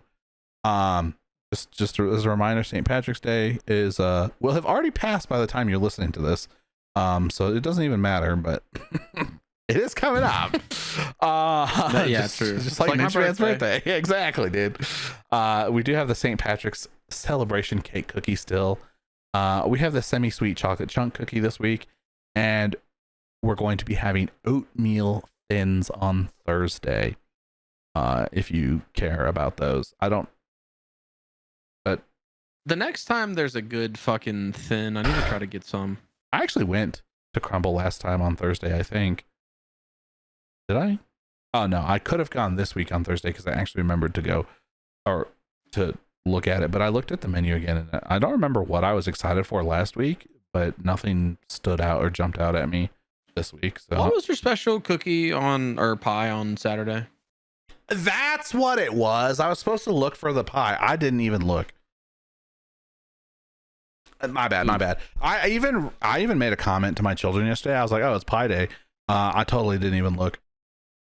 Just as a reminder, St. Patrick's Day is will have already passed by the time you're listening to this. So it doesn't even matter, but it is coming up. Yeah, true. Just like Ninjahitman's birthday. Yeah, exactly, dude. We do have the St. Patrick's celebration cake cookie still. We have the semi-sweet chocolate chunk cookie this week, and we're going to be having oatmeal thins on Thursday. If you care about those. I don't, but the next time there's a good fucking thin, I need to try to get some. I actually went to Crumbl last time on Thursday, I think. Did I? Oh no, I could have gone this week on Thursday because I actually remembered to go or to look at it, but I looked at the menu again and I don't remember what I was excited for last week, but nothing stood out or jumped out at me this week. So what was your special cookie on or pie on Saturday? That's what it was. I was supposed to look for the pie. I didn't even look. My bad. I even made a comment to my children yesterday. I was like, "Oh, it's pie day." I totally didn't even look.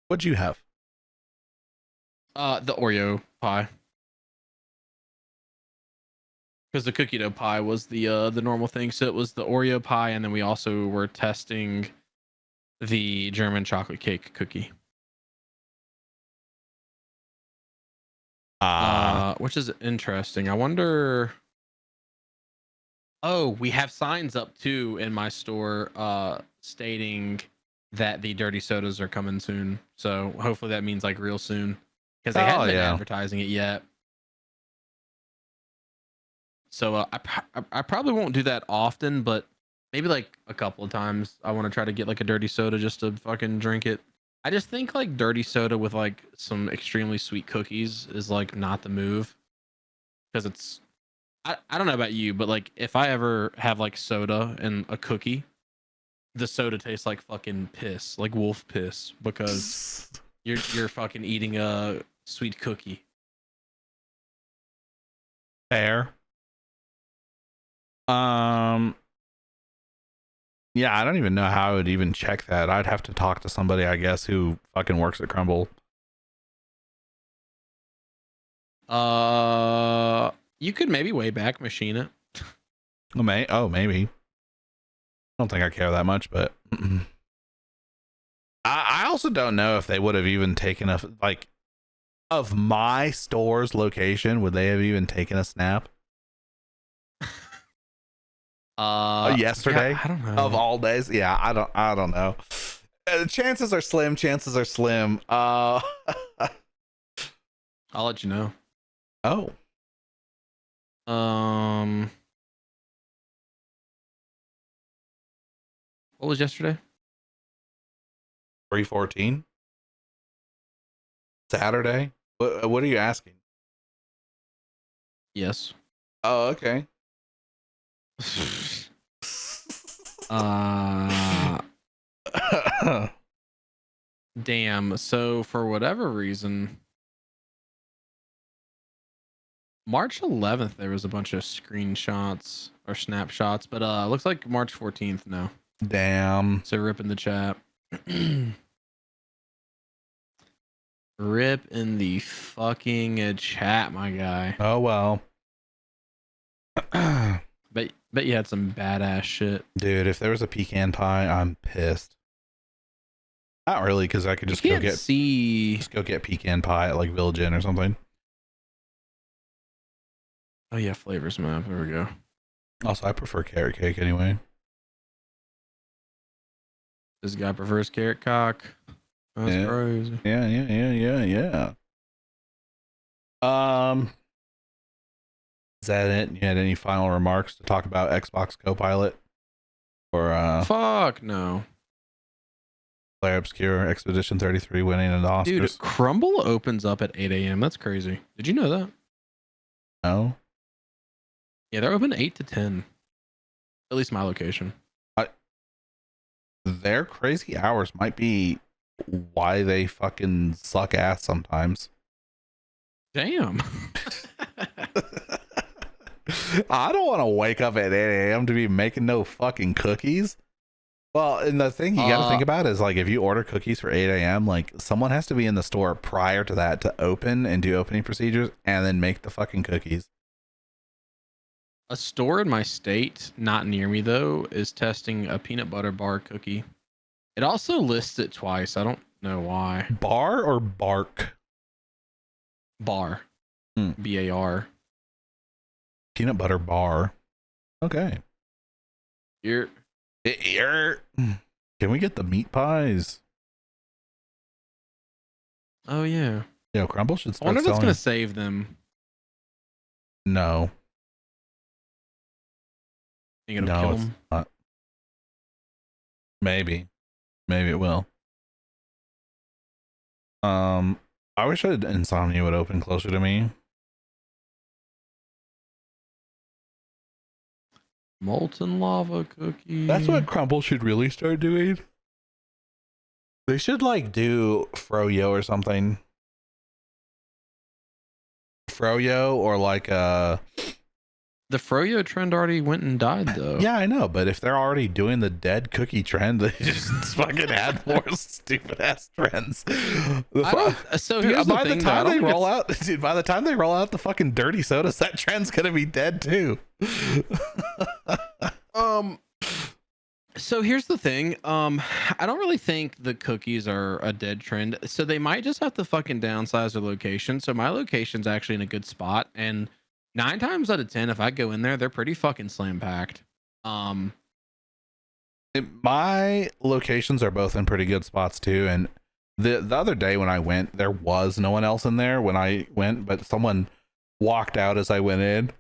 What'd you have? The Oreo pie. Because the cookie dough pie was the normal thing. So it was the Oreo pie, and then we also were testing the German chocolate cake cookie. Which is interesting. I wonder. Oh, we have signs up too in my store stating that the dirty sodas are coming soon. So hopefully that means like real soon, because they hadn't been advertising it yet. So I probably won't do that often, but maybe like a couple of times I want to try to get like a dirty soda just to fucking drink it. I just think like dirty soda with like some extremely sweet cookies is like not the move, because it's I don't know about you, but like if I ever have like soda and a cookie, the soda tastes like fucking piss, like wolf piss, because you're fucking eating a sweet cookie. Fair. Yeah, I don't even know how I would even check that. I'd have to talk to somebody, I guess, who fucking works at Crumbl. You could maybe Wayback Machine it. Maybe. I don't think I care that much, but I also don't know if they would have even taken a like of my store's location. Would they have even taken a snap? Yesterday, yeah, I don't know. Of all days. Yeah, I don't know. Chances are slim. I'll let you know. Oh. What was yesterday? 3/14. Saturday. What are you asking? Yes. Oh, okay. Damn. So for whatever reason, March 11th there was a bunch of screenshots or snapshots, but looks like March 14th now. Damn. So rip in the chat. Rip in the fucking chat, my guy. Oh well. Bet you had some badass shit. Dude, if there was a pecan pie, I'm pissed. Not really, because I could just go get pecan pie at like Village Inn or something. Oh yeah, flavors map. There we go. Also, I prefer carrot cake anyway. This guy prefers carrot cock. That's crazy. Yeah. Is that it? You had any final remarks to talk about Xbox Copilot? Or fuck no. Player Obscure Expedition 33 winning an Oscars. Dude, Crumbl opens up at 8 a.m. That's crazy. Did you know that? No. Yeah, they're open 8 to 10. At least my location. Their crazy hours might be why they fucking suck ass sometimes. Damn. I don't want to wake up at 8 a.m. to be making no fucking cookies. Well, and the thing you got to think about is like if you order cookies for 8 a.m., like someone has to be in the store prior to that to open and do opening procedures and then make the fucking cookies. A store in my state, not near me though, is testing a peanut butter bar cookie. It also lists it twice. I don't know why. Bar or bark? Bar. B-A-R. Peanut butter bar. Okay. Can we get the meat pies? Oh yeah. Yeah, Crumbl should start. I wonder if it's gonna save them. No. You gonna kill them? Not. Maybe it will. I wish Insomnia would open closer to me. Molten lava cookie. That's what Crumbl should really start doing. They should like do Froyo or something. Froyo or like the Froyo trend already went and died though. Yeah, I know, but if they're already doing the dead cookie trend, they just fucking add more stupid ass trends. So here's the thing, by the time they roll out the fucking dirty sodas, that trend's gonna be dead too. So here's the thing. I don't really think the cookies are a dead trend. So they might just have to fucking downsize their location. So my location's actually in a good spot, and 9 times out of 10, if I go in there, they're pretty fucking slam packed. My locations are both in pretty good spots too, and the other day when I went, there was no one else in there when I went, but someone walked out as I went in.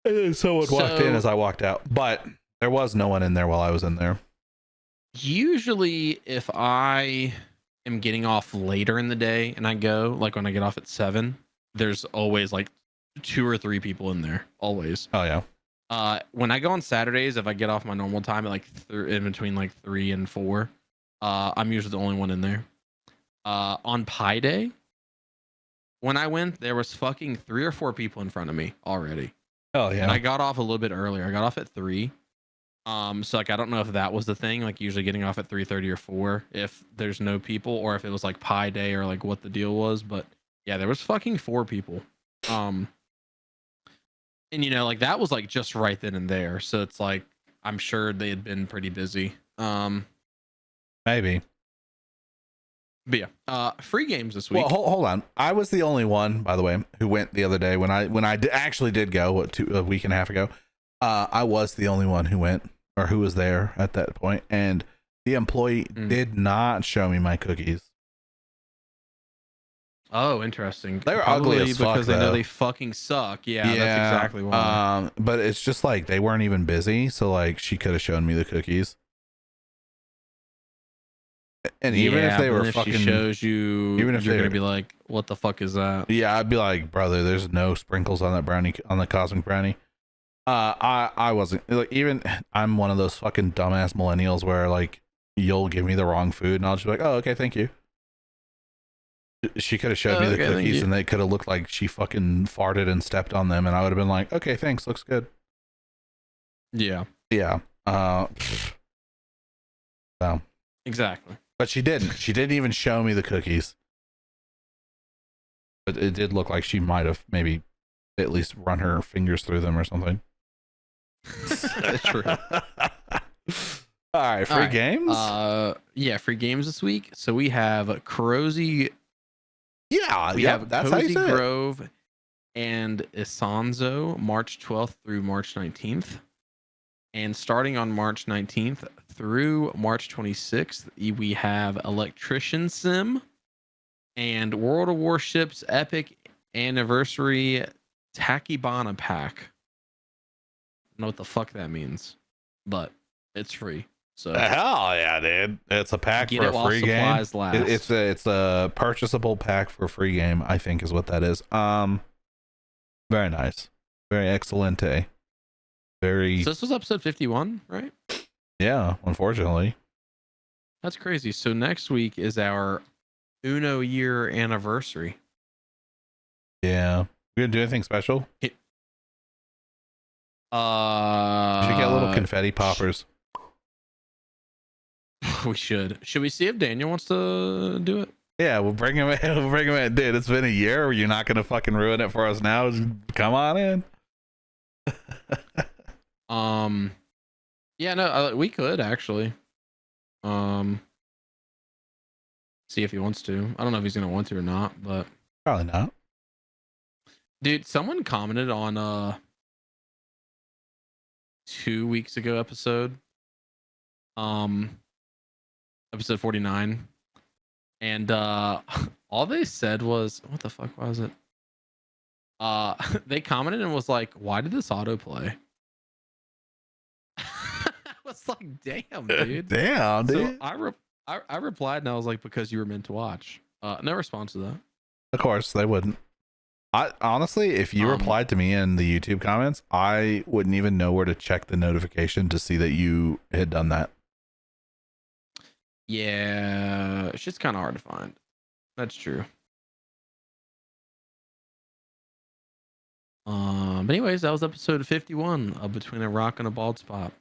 And then someone walked in as I walked out, but there was no one in there while I was in there. Usually, if I am getting off later in the day and I go, like when I get off at 7, there's always like 2 or 3 people in there. Always. Oh yeah. When I go on Saturdays, if I get off my normal time at like in between like 3 and 4, I'm usually the only one in there. On Pi Day, when I went, there was fucking 3 or 4 people in front of me already. Oh yeah. And I got off a little bit earlier. I got off at 3. So like I don't know if that was the thing, like usually getting off at 3:30 or 4 if there's no people, or if it was like Pi Day or like what the deal was. But yeah, there was fucking 4 people. And you know, like that was like just right then and there. So it's like I'm sure they had been pretty busy. Maybe. But yeah, free games this week. Well, hold on. I was the only one, by the way, who went the other day when I actually did go a week and a half ago. I was the only one who went or who was there at that point, and the employee did not show me my cookies. Oh, interesting. They were ugly as fuck, because they know they fucking suck. Yeah, that's exactly why. But it's just like they weren't even busy, so like she could have shown me the cookies. And even if they were fucking, she shows you, even if you're they're gonna be like, "What the fuck is that?" Yeah, I'd be like, "Brother, there's no sprinkles on that brownie, on the cosmic brownie." I wasn't like, even I'm one of those fucking dumbass millennials where like you'll give me the wrong food and I'll just be like, "Oh, okay, thank you." She could have showed me the cookies and they could have looked like she fucking farted and stepped on them, and I would have been like, okay, thanks, looks good. Yeah. Yeah. So. Exactly. But she didn't. She didn't even show me the cookies. But it did look like she might have maybe at least run her fingers through them or something. True. All right, free games? Yeah, free games this week. So we have Cozy. Yeah, we have that's Cozy Grove and Isanzo, March 12th through March 19th. And starting on March 19th through March 26th, we have Electrician Sim and World of Warships Epic Anniversary Takibana Pack. I don't know what the fuck that means, but it's free. So hell yeah, dude! It's a pack for a free game. It's a purchasable pack for a free game, I think is what that is. Very nice, very excelente. Very. So this was episode 51, right? Yeah, unfortunately. That's crazy. So next week is our Uno year anniversary. Yeah, we gonna do anything special? We should get little confetti poppers. We should. Should we see if Daniel wants to do it? Yeah, we'll bring him in. We'll bring him in. Dude, it's been a year. You're not gonna fucking ruin it for us now. Just come on in. Yeah, no, we could actually. See if he wants to. I don't know if he's gonna want to or not, but probably not. Dude, someone commented on 2 weeks ago episode. Episode 49. And all they said was, what the fuck was it? They commented and was like, why did this autoplay? I was like, damn, dude. Damn, dude. So I replied and I was like, because you were meant to watch. No response to that. Of course, they wouldn't. I honestly, if you replied to me in the YouTube comments, I wouldn't even know where to check the notification to see that you had done that. Yeah, shit's kind of hard to find. That's true. But anyways, that was episode 51 of Between a Rock and a Bald Spot.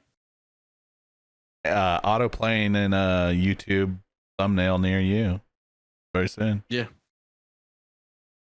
Auto playing in a YouTube thumbnail near you very soon. Yeah.